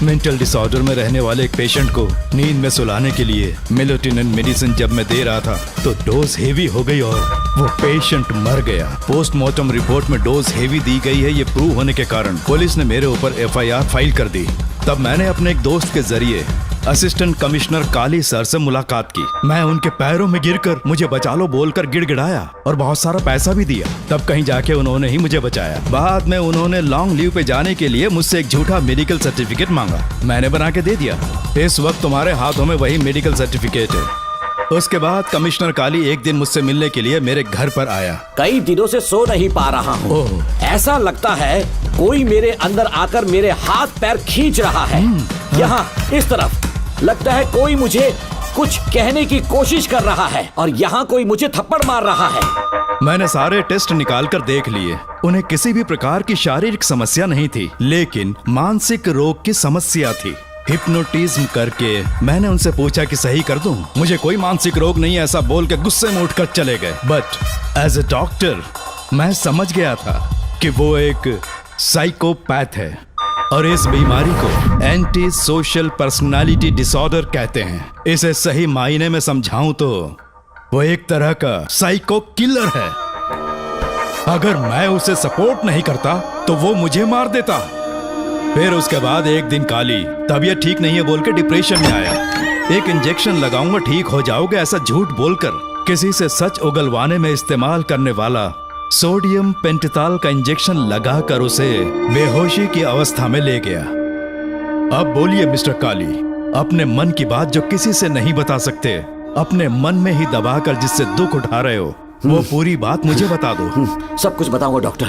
मेंटल डिसऑर्डर में रहने वाले एक पेशेंट को नींद में सुलाने के लिए मेलेटोनिन मेडिसिन जब मैं दे रहा था तो डोज हेवी हो गई और वो पेशेंट मर गया। पोस्टमार्टम रिपोर्ट में डोज हेवी दी गई है, ये प्रूव होने के कारण पुलिस ने मेरे ऊपर FIR फाइल कर दी। तब मैंने अपने एक दोस्त के जरिए असिस्टेंट कमिश्नर काली सर से मुलाकात की। मैं उनके पैरों में गिरकर मुझे बचा लो बोलकर गिड़गिड़ाया और बहुत सारा पैसा भी दिया। तब कहीं जाके उन्होंने ही मुझे बचाया। बाद में उन्होंने लॉन्ग लीव पे जाने के लिए मुझसे एक झूठा मेडिकल सर्टिफिकेट मांगा, मैंने बना के दे दिया। इस वक्त तुम्हारे हाथों में वही मेडिकल सर्टिफिकेट है। उसके बाद कमिश्नर काली एक दिन मुझसे मिलने के लिए मेरे घर पर आया। कई दिनों से सो नहीं पा रहा हूँ। ऐसा लगता है कोई मेरे अंदर आकर मेरे हाथ पैर खींच रहा है। यहाँ इस तरफ लगता है कोई मुझे कुछ कहने की कोशिश कर रहा है और यहाँ कोई मुझे थप्पड़ मार रहा है। मैंने सारे टेस्ट निकाल कर देख लिए, उन्हें किसी भी प्रकार की शारीरिक समस्या नहीं थी, लेकिन मानसिक रोग की समस्या थी। हिप्नोटिज्म करके मैंने उनसे पूछा कि सही कर दूं। मुझे कोई मानसिक रोग नहीं है ऐसा बोल के गुस्से में उठकर चले गए। बट एज ए डॉक्टर मैं समझ गया था कि वो एक साइकोपैथ है और इस बीमारी को एंटी सोशल पर्सनालिटी डिसऑर्डर कहते हैं। इसे सही मायने में समझाऊं तो वो एक तरह का साइको किलर है। अगर मैं उसे सपोर्ट नहीं करता तो वो मुझे मार देता। फिर उसके बाद एक दिन काली तबीयत ठीक नहीं है बोल के डिप्रेशन में आया। एक इंजेक्शन लगाऊंगा ठीक हो जाओगे ऐसा झूठ बोलकर किसी से सच उगलवाने में इस्तेमाल करने वाला सोडियम पेंटोथॉल का इंजेक्शन लगाकर उसे बेहोशी की अवस्था में ले गया। अब बोलिए मिस्टर काली, अपने मन की बात जो किसी से नहीं बता सकते, अपने मन में ही दबाकर जिससे दुख उठा रहे हो, वो पूरी बात मुझे बता दो। सब कुछ बताऊंगा डॉक्टर,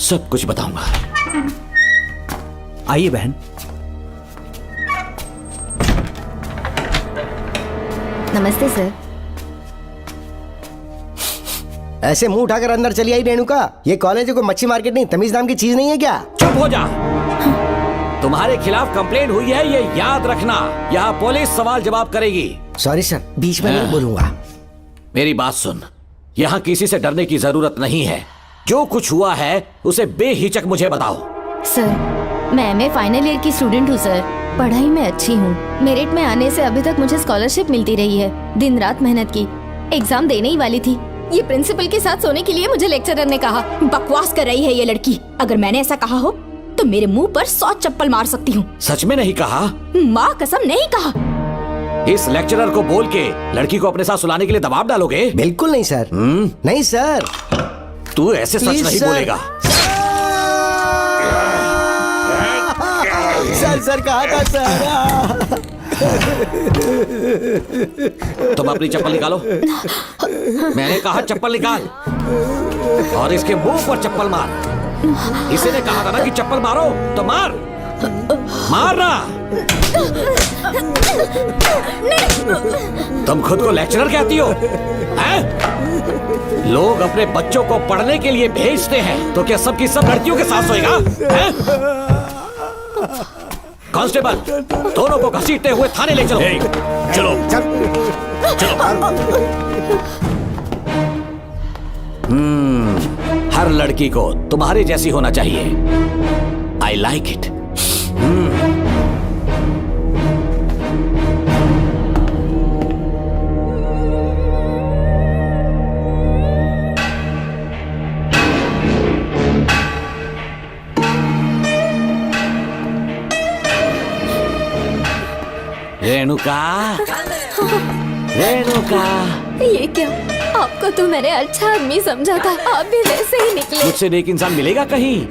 सब कुछ बताऊंगा। आइए बहन। नमस्ते सर। ऐसे मुंह उठाकर अंदर चली आई रेणुका। ये कॉलेज है कोई मच्छी मार्केट नहीं, तमीज नाम की चीज नहीं है क्या? चुप हो जा। तुम्हारे खिलाफ कंप्लेंट हुई है ये याद रखना। यहाँ पुलिस सवाल जवाब करेगी। सॉरी सर, बीच में नहीं बोलूंगा। मेरी बात सुन, यहाँ किसी से डरने की जरूरत नहीं है। जो कुछ हुआ है उसे बेहिचक मुझे बताओ। सर मैं एमए फाइनल ईयर की स्टूडेंट हूँ सर। पढ़ाई में अच्छी हूँ। मेरिट में आने से अभी तक मुझे स्कॉलरशिप मिलती रही है। दिन रात मेहनत की, एग्जाम देने ही वाली थी। ये प्रिंसिपल के साथ सोने के लिए मुझे लेक्चरर ने कहा। बकवास कर रही है ये लड़की। अगर मैंने ऐसा कहा हो तो मेरे मुंह पर 100 चप्पल मार सकती हूँ। सच में नहीं कहा? माँ कसम नहीं कहा। इस लेक्चरर को बोल के लड़की को अपने साथ सुलाने के लिए दबाव डालोगे? बिल्कुल नहीं सर। नहीं सर। तू ऐसे सच नहीं बोलेगा। सर कहा था सर। तुम अपनी चप्पल निकालो। मैंने कहा चप्पल निकाल और इसके मुंह पर चप्पल मार। इसी ने कहा था ना कि चप्पल मारो तो मार। मारना। तुम खुद को लेक्चरर कहती हो हैं? लोग अपने बच्चों को पढ़ने के लिए भेजते हैं तो क्या सबकी सब लड़कियों के साथ सोएगा? कांस्टेबल, दोनों को घसीटते हुए थाने ले चलो। चलो चलो। हर लड़की को तुम्हारे जैसी होना चाहिए। I like it. Renuka, Renuka. ये क्या? आपको तो मैंने अच्छा आदमी समझा था, आप भी वैसे ही निकले। मुझसे नेक इंसान मिलेगा कहीं?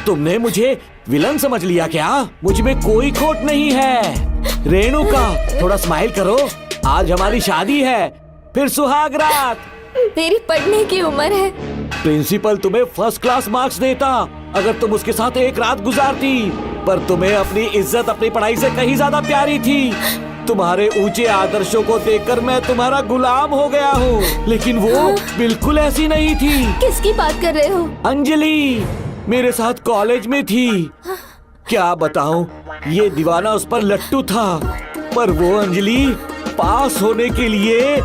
तुमने मुझे विलन समझ लिया क्या? मुझ में कोई खोट नहीं है। रेणुका, थोड़ा स्माइल करो। आज हमारी शादी है, फिर सुहाग रात। मेरी पढ़ने की उम्र है। प्रिंसिपल तुम्हें फर्स्ट क्लास मार्क्स देता अगर तुम उसके साथ एक रात गुजारती, पर तुम्हें अपनी इज्जत अपनी पढ़ाई से कहीं ज्यादा प्यारी थी। तुम्हारे ऊंचे आदर्शों को देखकर मैं तुम्हारा गुलाम हो गया हूँ, लेकिन वो बिल्कुल ऐसी नहीं थी। किसकी बात कर रहे हो? अंजलि मेरे साथ कॉलेज में थी। क्या बताऊं, ये दीवाना उस पर लट्टू था, पर वो अंजलि पास होने के लिए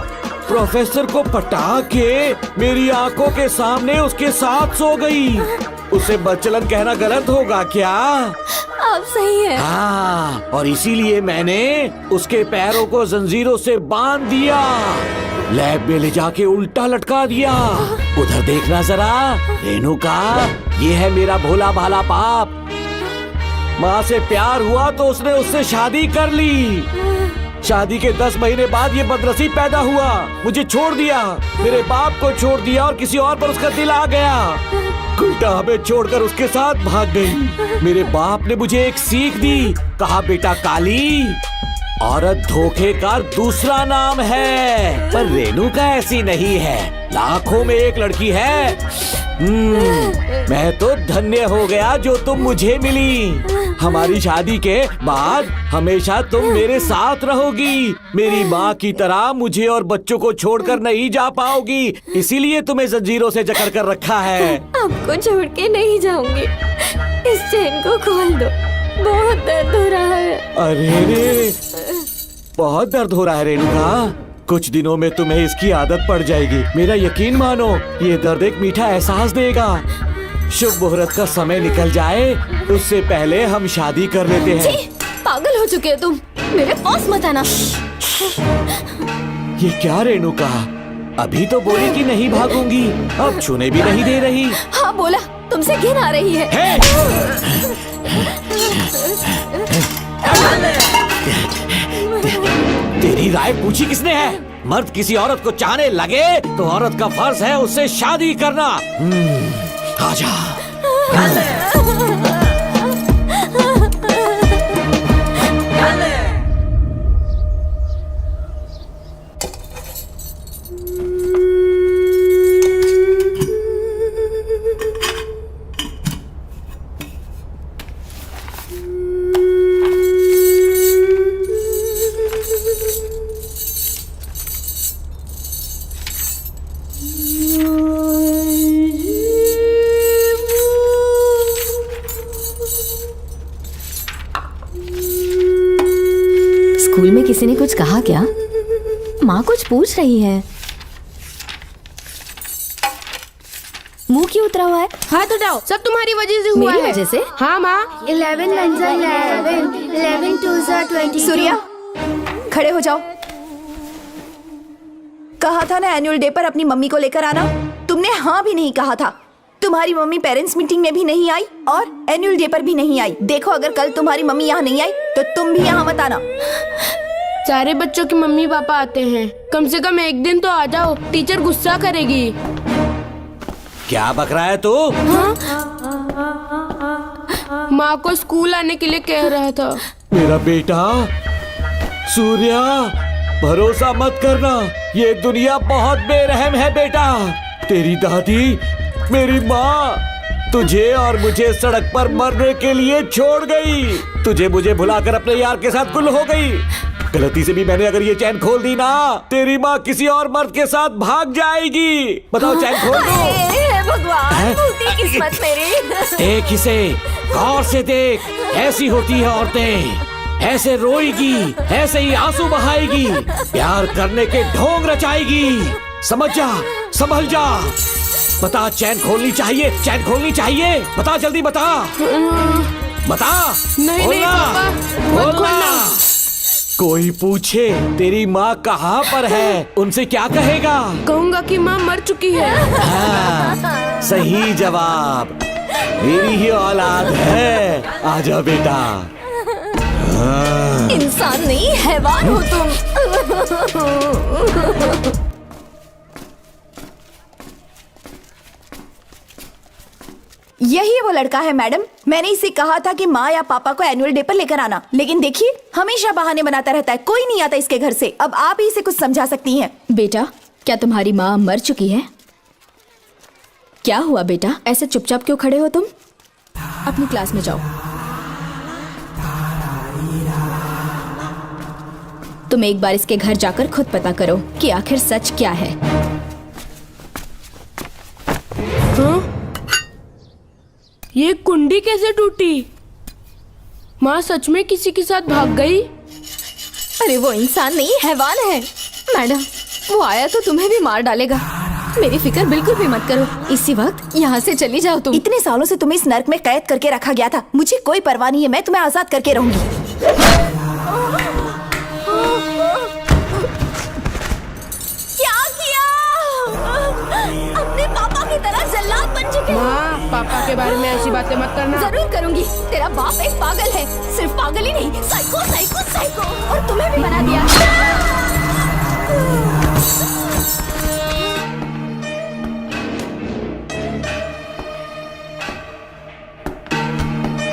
प्रोफेसर को पटा के मेरी आंखों के सामने उसके साथ सो गई। उसे बदचलन कहना गलत होगा क्या? आप सही हैं। हाँ, और इसीलिए मैंने उसके पैरों को जंजीरों से बांध दिया, लैब में ले जाके उल्टा लटका दिया। उधर देखना जरा रेणुका, ये है मेरा भोला भाला पाप। माँ से प्यार हुआ तो उसने उससे शादी कर ली। शादी के 10 महीने बाद ये बदनसीब पैदा हुआ, मुझे छोड़ दिया, मेरे बाप को छोड़ दिया और किसी और पर उसका दिल आ गया। उल्टा हमें छोड़कर उसके साथ भाग गई। मेरे बाप ने मुझे एक सीख दी, कहा बेटा काली, औरत धोखे का दूसरा नाम है। पर रेणुका ऐसी नहीं है, लाखों में एक लड़की है। मैं तो धन्य हो गया जो तुम मुझे मिली। हमारी शादी के बाद हमेशा तुम मेरे साथ रहोगी। मेरी माँ की तरह मुझे और बच्चों को छोड़कर नहीं जा पाओगी, इसीलिए तुम्हें जंजीरों से जकड़ कर रखा है। आपको छोड़ के नहीं जाऊंगी। इस चेन को खोल दो, बहुत दर्द हो रहा अरे रे, बहुत दर्द हो रहा है रेणुका। कुछ दिनों में तुम्हें इसकी आदत पड़ जाएगी। मेरा यकीन मानो, ये दर्द एक मीठा एहसास देगा। शुभ मुहूर्त का समय निकल जाए उससे पहले हम शादी कर लेते हैं। पागल हो चुके हो तुम, मेरे पास मत आना। ये क्या रेणुका, अभी तो बोली कि नहीं भागूंगी, अब छूने भी नहीं दे रही। हाँ बोला, तुमसे घिन आ रही है। तेरी राय पूछी किसने है? मर्द किसी औरत को चाहने लगे तो औरत का फर्ज है उससे शादी करना। आजा। स्कूल में किसी ने कुछ कहा क्या? माँ कुछ पूछ रही है। मुंह क्यों उतरा हुआ है? हाथ उठाओ, सब तुम्हारी वजह से हुआ मेरी है। वजह से? हाँ माँ। 11 1 11 11 2 22। सूर्या, खड़े हो जाओ। कहा था ना एनुअल डे पर अपनी मम्मी को लेकर आना, तुमने हाँ भी नहीं कहा था। तुम्हारी मम्मी पेरेंट्स मीटिंग में भी नहीं आई और एनुअल डे पर भी नहीं आई। देखो, अगर कल तुम्हारी मम्मी यहाँ नहीं आई तो तुम भी यहाँ मत आना। सारे बच्चों की मम्मी पापा आते हैं, कम से कम एक दिन तो आ जाओ, टीचर गुस्सा करेगी। क्या बक रहा है तू? माँ को स्कूल आने के लिए कह रहा था। मेरा बेटा सूर्या, भरोसा मत करना, ये दुनिया बहुत बेरहम है बेटा। तेरी दादी, मेरी माँ तुझे और मुझे सड़क पर मरने के लिए छोड़ गई। तुझे मुझे भुलाकर अपने यार के साथ गुल हो गई। गलती से भी मैंने अगर ये चैन खोल दी ना, तेरी माँ किसी और मर्द के साथ भाग जाएगी। बताओ, चैन खोल दो। भगवान, फूटी किस्मत मेरी। देख इसे, गौर से देख, ऐसी होती है औरतें। ऐसे रोएगी, ऐसे ही आंसू बहाएगी, प्यार करने के ढोंग रचाएगी। समझ जा, संभल जा। बता, चैन खोलनी चाहिए, चैन खोलनी चाहिए। बता, जल्दी बता, बता। नहीं नहीं पापा, मत खोलना। कोई पूछे तेरी माँ कहाँ पर है, उनसे क्या कहेगा? कहूँगा कि माँ मर चुकी है। हाँ, सही जवाब, मेरी ही औलाद है। आजा बेटा। हाँ। इंसान नहीं, हैवान हो तुम। यही वो लड़का है मैडम। मैंने इसे कहा था कि माँ या पापा को एनुअल डे पर लेकर आना, लेकिन देखिए हमेशा बहाने बनाता रहता है। कोई नहीं आता इसके घर से। अब आप ही इसे कुछ समझा सकती हैं। बेटा, क्या तुम्हारी माँ मर चुकी है? क्या हुआ बेटा, ऐसे चुपचाप क्यों खड़े हो तुम? अपनी क्लास में जाओ। तुम एक बार इसके घर जाकर खुद पता करो कि आखिर सच क्या है। हाँ? ये कुंडी कैसे टूटी? माँ सच में किसी के साथ भाग गई? अरे वो इंसान नहीं, हैवान है। मैडम, वो आया तो तुम्हें भी मार डालेगा। मेरी फिक्र बिल्कुल भी मत करो। इसी वक्त यहाँ से चली जाओ तुम। इतने सालों से तुम्हें इस नर्क में कैद करके रखा गया था। मुझे कोई परवाह नहीं है, मैं तुम्हें आजाद करके रहूंगी। अपने पापा की तरह जल्लाद बन चुके हो। माँ, पापा के बारे में ऐसी बातें मत करना। जरूर करूंगी। तेरा बाप एक पागल है, सिर्फ पागल ही नहीं, साइको साइको साइको। और तुम्हें भी बना दिया।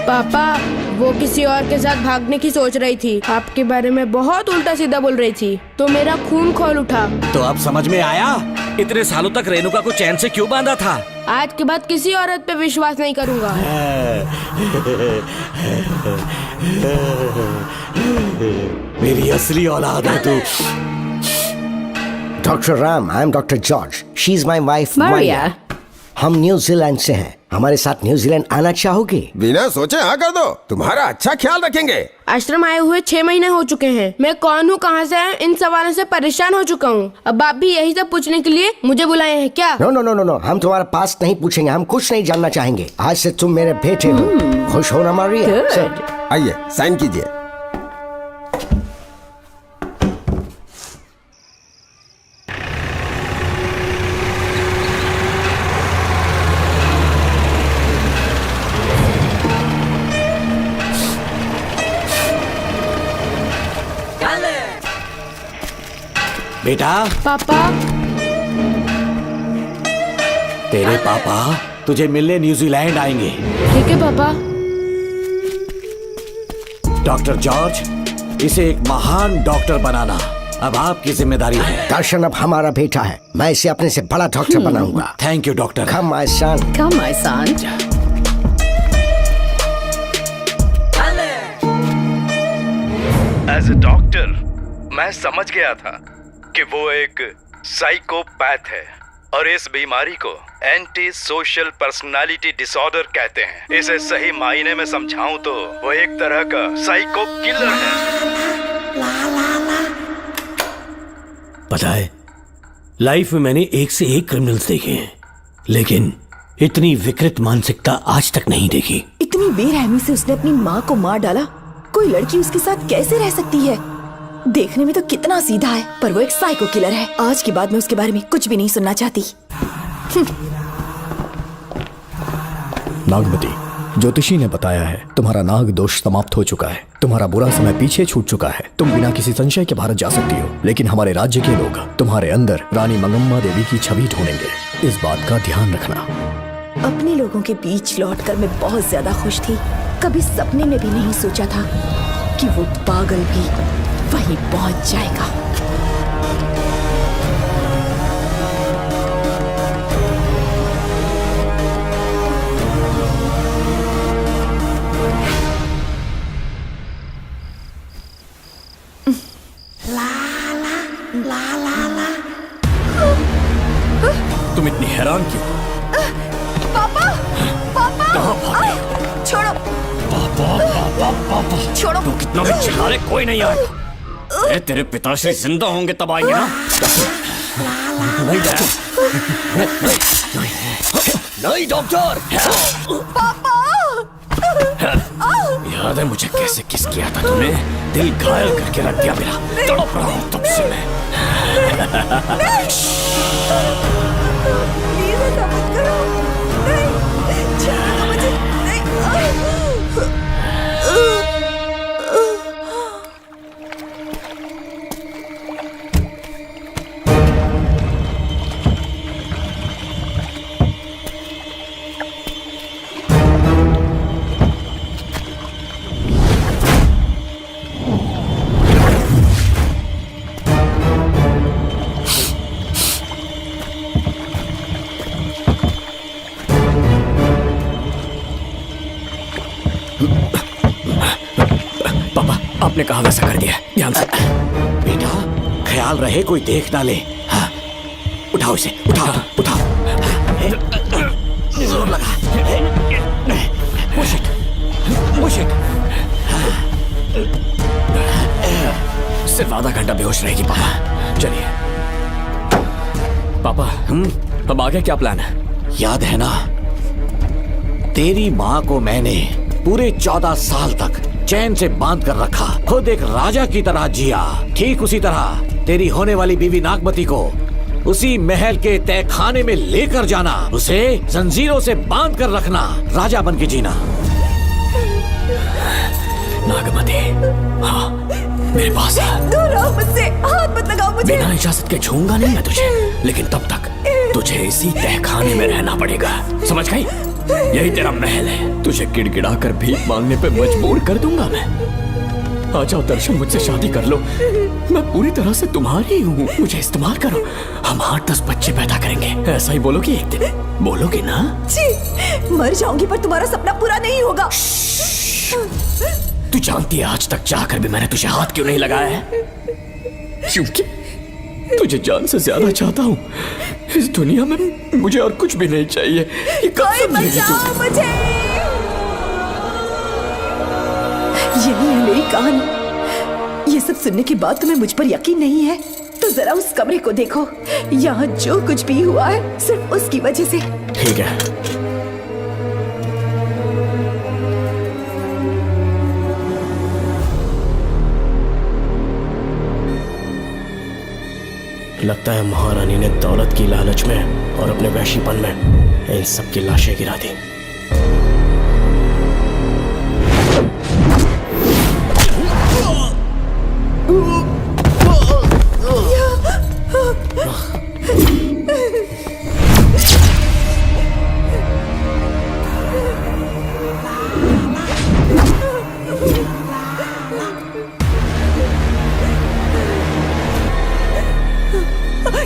पापा, वो किसी और के साथ भागने की सोच रही थी, आपके बारे में बहुत उल्टा सीधा बोल रही थी, तो मेरा खून खौल उठा। तो अब समझ में आया इतने सालों तक रेणुका को चैन से क्यों बांधा था। आज के बाद किसी औरत पे विश्वास नहीं करूंगा। मेरी असली औलाद है तू। Doctor Ram, I am doctor George. She is my wife Maria. हम न्यूजीलैंड से हैं। हमारे साथ न्यूजीलैंड आना चाहोगे? बिना सोचे हाँ कर दो, तुम्हारा अच्छा ख्याल रखेंगे। आश्रम आए हुए 6 महीने हो चुके हैं। मैं कौन हूँ, कहाँ से आया, इन सवालों से परेशान हो चुका हूँ। अब आप भी यही सब पूछने के लिए मुझे बुलाए हैं क्या? No no no no no, हम तुम्हारा पास नहीं पूछेंगे, हम कुछ नहीं जानना चाहेंगे। आज से तुम मेरे बेटे हो। खुश हो ना मारिया? आइए साइन कीजिए। बेटा। पापा। तेरे पापा तुझे मिलने न्यूजीलैंड आएंगे। ठीक है पापा। डॉक्टर जॉर्ज, इसे एक महान डॉक्टर बनाना अब आपकी जिम्मेदारी है। दर्शन अब हमारा बेटा है, मैं इसे अपने से बड़ा डॉक्टर बनाऊंगा। Thank you doctor. Come my son. Come my son. As a doctor मैं समझ गया था कि वो एक साइकोपैथ है और इस बीमारी को एंटी सोशल पर्सनालिटी डिसऑर्डर कहते हैं। इसे सही मायने में समझाऊं तो वो एक तरह का साइको किलर है। पता है, लाइफ में मैंने एक से एक क्रिमिनल्स देखे हैं, लेकिन इतनी विकृत मानसिकता आज तक नहीं देखी। इतनी बेरहमी से उसने अपनी माँ को मार डाला। कोई लड़की उसके साथ कैसे रह सकती है? देखने में तो कितना सीधा है, पर वो एक साइको किलर है। आज के बाद मैं उसके बारे में कुछ भी नहीं सुनना चाहती। नागमती, ज्योतिषी ने बताया है तुम्हारा नाग दोष समाप्त हो चुका है, तुम्हारा बुरा समय पीछे छूट चुका है, तुम बिना किसी संशय के भारत जा सकती हो। लेकिन हमारे राज्य के लोग तुम्हारे अंदर रानी मंगम्मा देवी की छवि ढूंढेंगे, इस बात का ध्यान रखना। अपने लोगों के बीच लौटकर मैं बहुत ज्यादा खुश थी। कभी सपने में भी नहीं सोचा था कि वो पागल भी वहीं पहुंच जाएगा। तुम इतनी हैरान क्यों? पापा, पापा, छोड़ो, पापा, छोड़ो। तू कितना भी चिल्ला ले, कोई नहीं आएगा। तेरे पिताश्री जिंदा होंगे तब आएंगे ना। नहीं डॉक्टर। पापा, याद है मुझे कैसे किस किया था तूने? दिल घायल करके रख दिया मेरा। तड़प रहा हूं तब से मैं। प्लीज ऐसा मत करो। नहीं, छोड़ो मुझे। नहीं। आपने कहा वैसा कर दिया, ध्यान से। बेटा ख्याल रहे कोई देख ना ले। हाँ, उठाओ इसे, उठाओ, उठाओ। जोर लगा। Push it, push it। सिर्फ आधा घंटा बेहोश रहेगी पापा। चलिए पापा, अब आगे क्या प्लान है? याद है ना, तेरी माँ को मैंने पूरे 14 साल तक चैन से बांध कर रखा, खुद एक राजा की तरह जिया। ठीक उसी तरह तेरी होने वाली बीवी नागमती को उसी महल के तहखाने में लेकर जाना, उसे जंजीरों से बांध कर रखना, राजा बन के जीना। नागमती, हाँ मेरे पास है। दूर रहो मुझसे, हाथ मत लगाओ मुझे। बिना इजाजत के छूऊंगा नहीं मैं तुझे, लेकिन तब तक तुझे इसी तहखाने में रहना पड़ेगा, समझ गई? यही तेरा महल है। तुझे गिड़गिड़ा कर भीख मांगने पे मजबूर कर दूंगा मैं। आ जाओ दर्शन, मुझसे शादी कर लो, मैं पूरी तरह से तुम्हारी हूँ, मुझे इस्तेमाल करो। हम 8-10 बच्चे पैदा करेंगे, ऐसा ही बोलोगी एक दिन? बोलोगी ना? जी, मर जाऊंगी पर तुम्हारा सपना पूरा नहीं होगा। तू जानती है आज तक चाहकर भी मैंने तुझे हाथ क्यों नहीं लगाया है? तुझे जान से ज्यादा चाहता हूँ। इस दुनिया में मुझे और कुछ भी नहीं चाहिए। ये कब कोई समझेगी तू? बचाओ मुझे। यही है मेरी कहानी। ये सब सुनने के बाद तुम्हें मुझ पर यकीन नहीं है तो जरा उस कमरे को देखो। यहाँ जो कुछ भी हुआ है सिर्फ उसकी वजह से। ठीक है, लगता है महारानी ने दौलत की लालच में और अपने वैशीपन में इन सब की लाशें गिरा दी।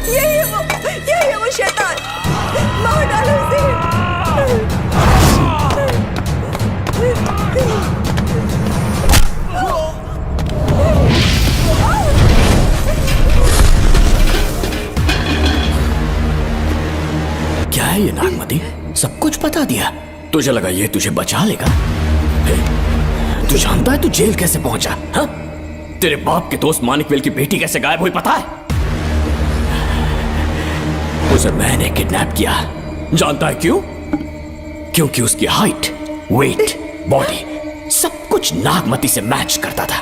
यही है वो शैतान। मार डालो उसे। क्या है ये नागमती? सब कुछ बता दिया। तुझे लगा ये तुझे बचा लेगा? तू जानता है तू जेल कैसे पहुंचा? हाँ? तेरे बाप के दोस्त मानिकवेल की बेटी कैसे गायब हुई पता है? उसे मैंने किडनैप किया। जानता है क्यों? क्योंकि उसकी हाइट, वेट, बॉडी सब कुछ नागमती से मैच करता था।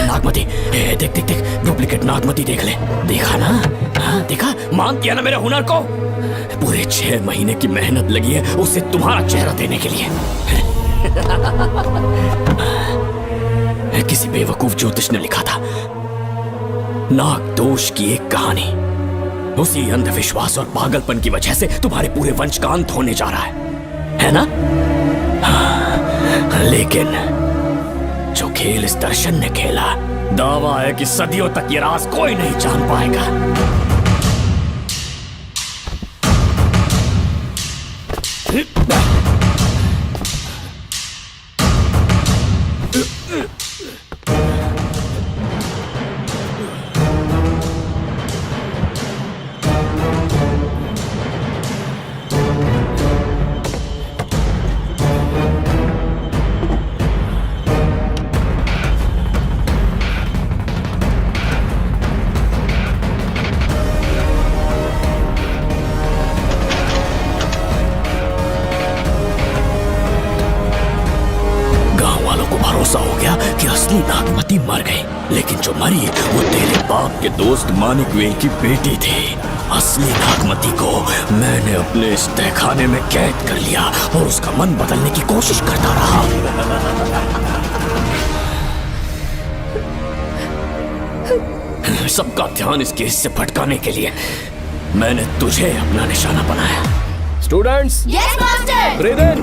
नागमती, देख देख देख, डुप्लीकेट नागमती देख ले। देखा ना? हाँ देखा? मान किया ना मेरे हुनर को? पूरे 6 महीने की मेहनत लगी है उसे तुम्हारा चेहरा देने के लिए। किसी बेवकूफ ज्योतिष ने लिखा था नाग दोष की एक कहानी। उसी अंधविश्वास और पागलपन की वजह से तुम्हारे पूरे वंश का अंत होने जा रहा है ना? हाँ, लेकिन जो खेल इस दर्शन ने खेला, दावा है कि सदियों तक ये राज कोई नहीं जान पाएगा। नागमती मर गई, लेकिन जो मरी वो तेरे बाप के दोस्त मानिकवेल की बेटी थी। असली नागमती को मैंने अपने इस तहखाने में कैद कर लिया और उसका मन बदलने की कोशिश करता रहा। सबका ध्यान इस केस से भटकाने के लिए मैंने तुझे अपना निशाना बनाया। Students, yes master. ब्रीथ इन,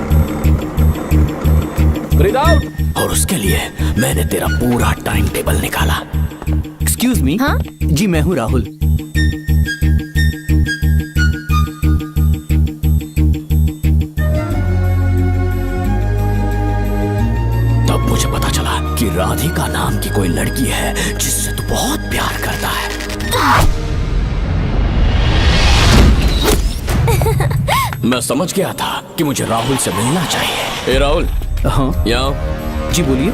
ब्रीथ आउट। और उसके लिए मैंने तेरा पूरा टाइम टेबल निकाला। Excuse me. हाँ? जी मैं हूँ राहुल। तब मुझे पता चला कि राधिका नाम की कोई लड़की है जिससे तू बहुत प्यार करता है। मैं समझ गया था कि मुझे राहुल से मिलना चाहिए। राहुल। हाँ यहाँ। जी बोलिए।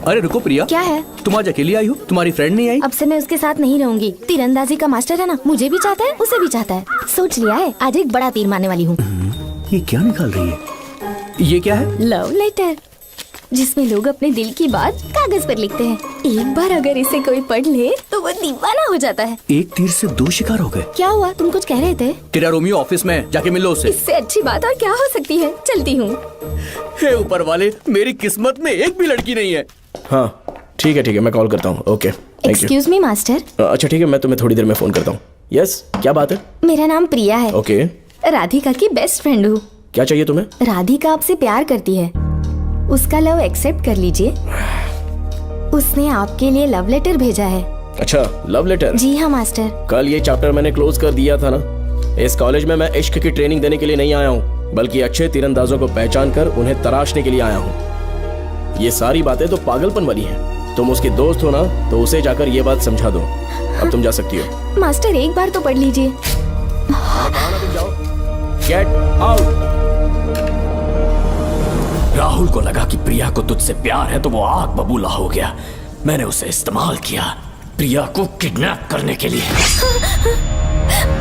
अरे रुको प्रिया। क्या है? तुम आज अकेली आई हो? तुम्हारी फ्रेंड नहीं आई? अब से मैं उसके साथ नहीं रहूंगी। तीरंदाजी का मास्टर है ना, मुझे भी चाहता है उसे भी चाहता है। सोच लिया है, आज एक बड़ा तीर मारने वाली हूँ। ये क्या निकाल रही है? ये क्या है? लव लेटर, जिसमें लोग अपने दिल की बात कागज पर लिखते हैं। एक बार अगर इसे कोई पढ़ ले तो वो दीवाना हो जाता है। एक तीर से 2 शिकार हो गए। क्या हुआ? तुम कुछ कह रहे थे? तेरा रोमियो ऑफिस में, जाके मिल लो उससे। इससे अच्छी बात और क्या हो सकती है। चलती हूँ। हे ऊपर वाले, मेरी किस्मत में एक भी लड़की नहीं है। हाँ ठीक है मैं कॉल करता हूँ। Okay excuse me master. अच्छा ठीक है, मैं तुम्हें थोड़ी देर में फोन करता हूँ। यस, क्या बात है? मेरा नाम प्रिया है। ओके। राधिका की बेस्ट फ्रेंड हूँ। क्या चाहिए तुम्हें? राधिका आपसे प्यार करती है, उसका लव एक्सेप्ट कर लीजिए। उसने आपके लिए लव लेटर भेजा है। अच्छा, लव लेटर? जी हाँ मास्टर। कल ये चैप्टर मैंने क्लोज कर दिया था ना। इस कॉलेज में मैं इश्क की ट्रेनिंग देने के लिए नहीं आया हूँ, बल्कि अच्छे तीरंदाजों को पहचान कर उन्हें तराशने के लिए आया हूँ। ये सारी बातें तो पागलपन वाली हैं। तुम उसकी दोस्त हो ना, तो उसे जाकर ये बात समझा दो। अब तुम जा सकती हो। मास्टर एक बार तो पढ़ लीजिए। Get out. राहुल को लगा कि प्रिया को तुझसे प्यार है तो वो आग बबूला हो गया। मैंने उसे इस्तेमाल किया प्रिया को किडनैप करने के लिए।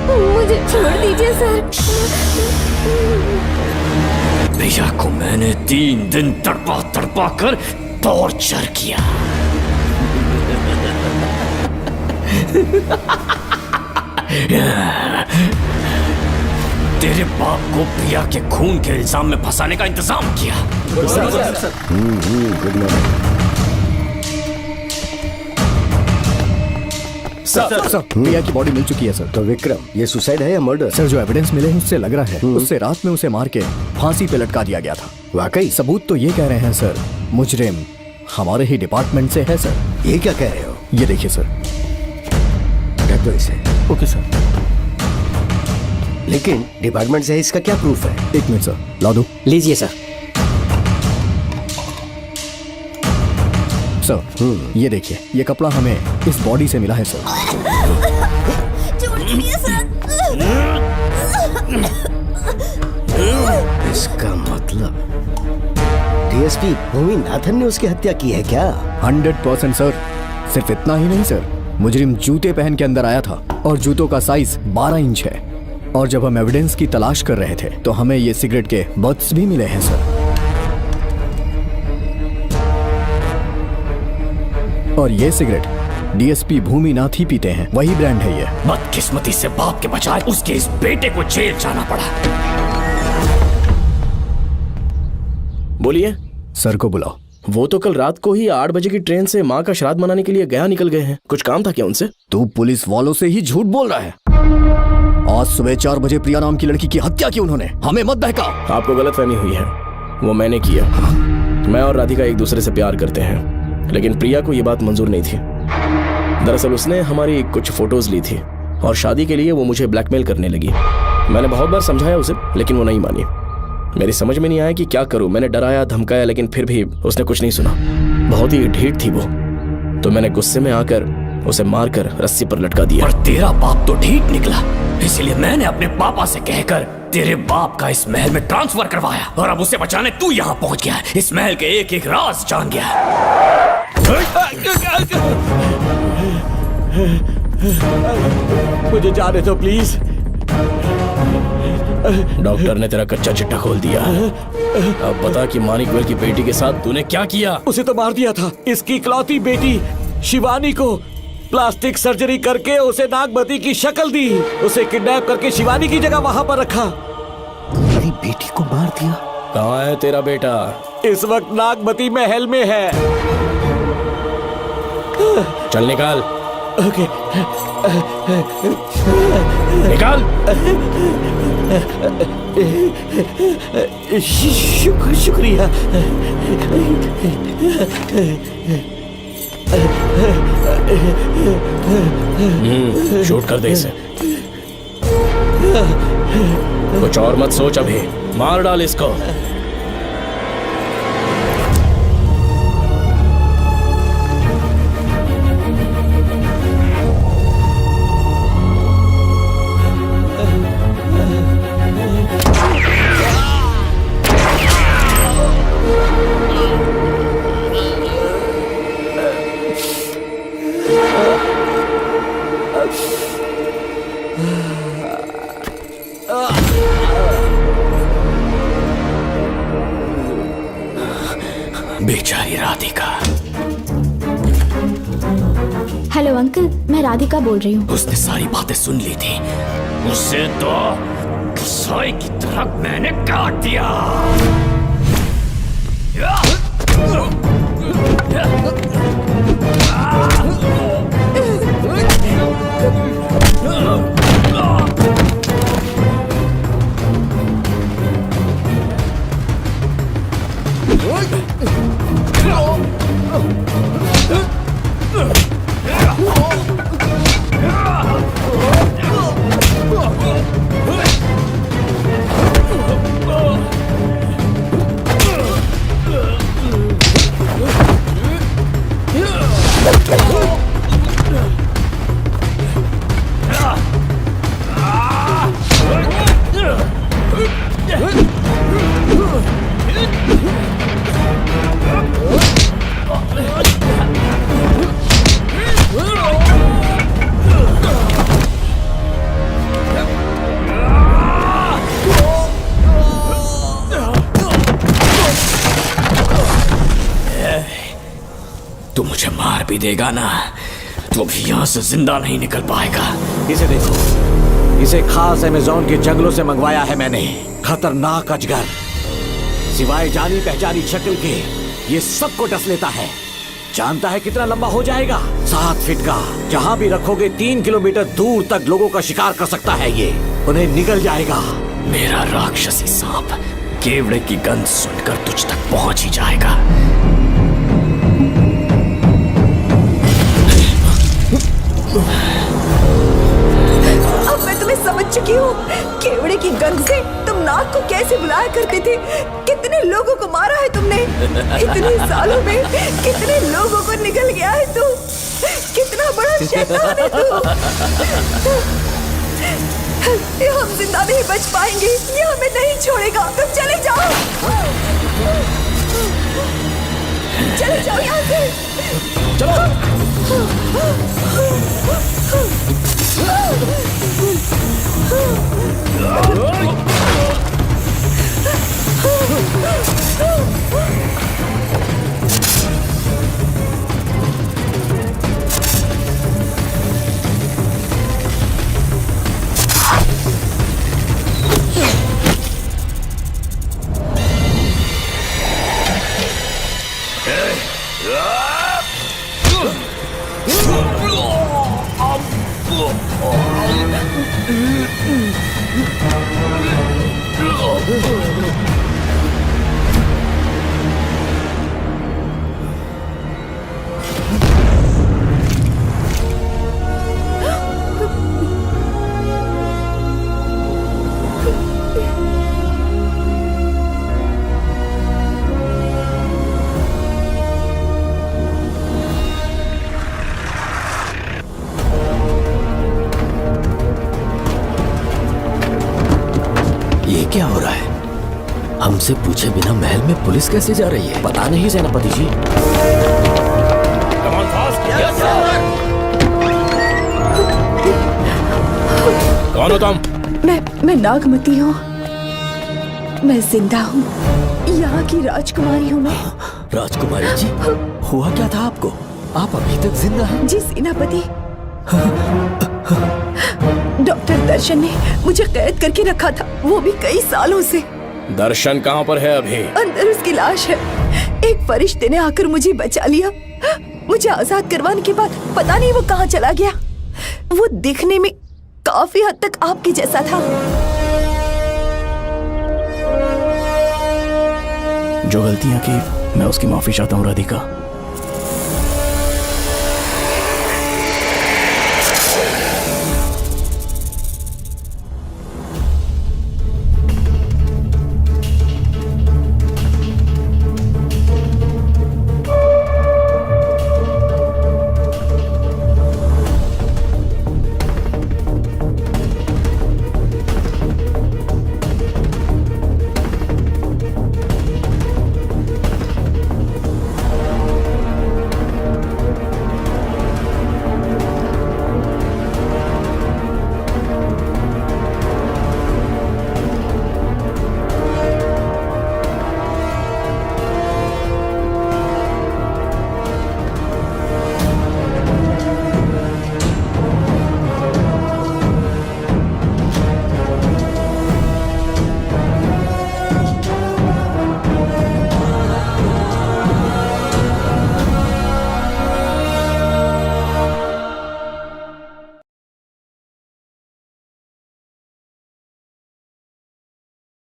मुझे छोड़ दीजिए सर। प्रिया को मैंने 3 दिन तड़पा तड़पा कर टॉर्चर किया। तेरे बाप को प्रिया के खून के इल्जाम में फंसाने का इंतजाम किया। सर, प्रिया की बॉडी मिल चुकी है सर। तो विक्रम, ये सुसाइड है या मर्डर? सर, जो एविडेंस मिले हैं उससे लग रहा है उससे रात में उसे मार के फांसी पे लटका दिया गया था। वाकई? सबूत तो ये कह रहे हैं सर, मुजरिम हमारे ही डिपार्टमेंट से है सर। ये क्या कह रहे हो? ये देखिए सर। रख दो इसे। Okay sir. लेकिन डिपार्टमेंट से है, इसका क्या प्रूफ है? 1 मिनट सर, ला दो। लीजिए सर। सर, ये देखिए, ये कपड़ा हमें इस बॉडी से मिला है सर। इसका मतलब डीएसपी भूमि नाथन ने उसकी हत्या की है क्या? 100% सर। सिर्फ इतना ही नहीं सर, मुजरिम जूते पहन के अंदर आया था और जूतों का साइज 12 इंच है। और जब हम एविडेंस की तलाश कर रहे थे तो हमें ये सिगरेट के बट्स भी मिले हैं सर। और ये सिगरेट डीएसपी भूमि नाथ ही पीते हैं, वही ब्रांड है ये। बदकिस्मती से बाप के बजाय उसके इस बेटे को जेल जाना पड़ा। बोलिए। सर को बुलाओ। वो तो कल रात को ही 8 बजे की ट्रेन से माँ का श्राद्ध मनाने के लिए गया निकल गए हैं। कुछ काम था क्या उनसे? तू पुलिस वालों से ही झूठ बोल रहा है। आज सुबह 4 बजे प्रिया नाम की लड़की की हत्या की उन्होंने। हमें मत बहका। आपको गलतफहमी हुई है, वो मैंने किया। मैं और राधिका एक दूसरे से प्यार करते हैं, लेकिन प्रिया को ये बात मंजूर नहीं थी। दरअसल उसने हमारी कुछ फोटोज ली थी और शादी के लिए वो मुझे ब्लैकमेल करने लगी। मैंने बहुत बार समझाया उसे, लेकिन वो नहीं मानी। मेरी समझ में नहीं आया कि क्या करूं। मैंने डराया धमकाया, लेकिन फिर भी उसने कुछ नहीं सुना। बहुत ही ढीठ थी वो, तो मैंने गुस्से में आकर उसे मारकर रस्सी पर लटका दिया। और तेरा बाप तो ढीठ निकला, इसलिए मैंने अपने पापा से कहकर तेरे बाप का इस महल में ट्रांसफर करवाया। और अब उसे बचाने तू यहाँ पहुंच गया है। इस महल के एक एक राज जान गया है। मुझे जाने दो प्लीज। डॉक्टर ने तेरा कच्चा चिट्ठा खोल दिया। अब बता कि मानिकवेल की बेटी के साथ तूने क्या किया? उसे तो मार दिया था। इसकी इकलौती बेटी शिवानी को प्लास्टिक सर्जरी करके उसे नागमती की शक्ल दी। उसे किडनैप करके शिवानी की जगह वहां पर रखा। मेरी बेटी को मार दिया? कहाँ है तेरा बेटा? इस वक्त नागमती महल में है। चल निकाल। ओके। निकाल। शुक्रिया। शूट कर दे इसे। कुछ और मत सोच, अभी मार डाल इसको। बेचारी राधिका। हेलो अंकल, मैं राधिका बोल रही हूँ। उसने सारी बातें सुन ली थी। उसे तो कसाई की तरह मैंने काट दिया। तू मुझे मार भी देगा ना, तो भी यहाँ से जिंदा नहीं निकल पाएगा। इसे देखो, इसे खास अमेज़न के जंगलों से मंगवाया है मैंने। खतरनाक अजगर, सिवाय जानी पहचानी शक्ल के ये सबको डस लेता है। जानता है कितना लंबा हो जाएगा? 7 फीट का। जहाँ भी रखोगे 3 किलोमीटर दूर तक लोगों का शिकार कर सकता है ये। उन्हें निगल जाएगा। मेरा राक्षसी सांप केवड़े की गंध सुनकर तुझ तक पहुंच ही जाएगा। अब मैं तुम्हें समझ चुकी हूँ। केवड़े की गंध से तुम नाग को कैसे बुलाया करते थे। कितने लोगों को मारा है तुमने। इतने सालों में कितने लोगों को निगल गया है तू। कितना बड़ा शैतान है तू। ये हम जिंदा नहीं बच पाएंगे। ये हमें नहीं छोड़ेगा। तुम चले जाओ, चले जाओ यहाँ से। क्या हो रहा है? हमसे पूछे बिना महल में पुलिस कैसे जा रही है? पता नहीं सेनापति जी। कौन हो तुम? मैं नागमती हूँ। मैं जिंदा हूँ। यहाँ की राजकुमारी हूँ मैं। राजकुमारी जी, हुआ क्या था आपको? आप अभी तक जिंदा हैं? जी सेनापति। डॉक्टर दर्शन ने मुझे कैद करके रखा था, वो भी कई सालों से। दर्शन कहाँ पर है अभी? अंदर उसकी लाश है। एक फरिश्ते ने आकर मुझे बचा लिया। मुझे आजाद करवाने के बाद पता नहीं वो कहाँ चला गया। वो दिखने में काफी हद तक आपके जैसा था। जो गलतियां की मैं उसकी माफी चाहता हूँ राधिका।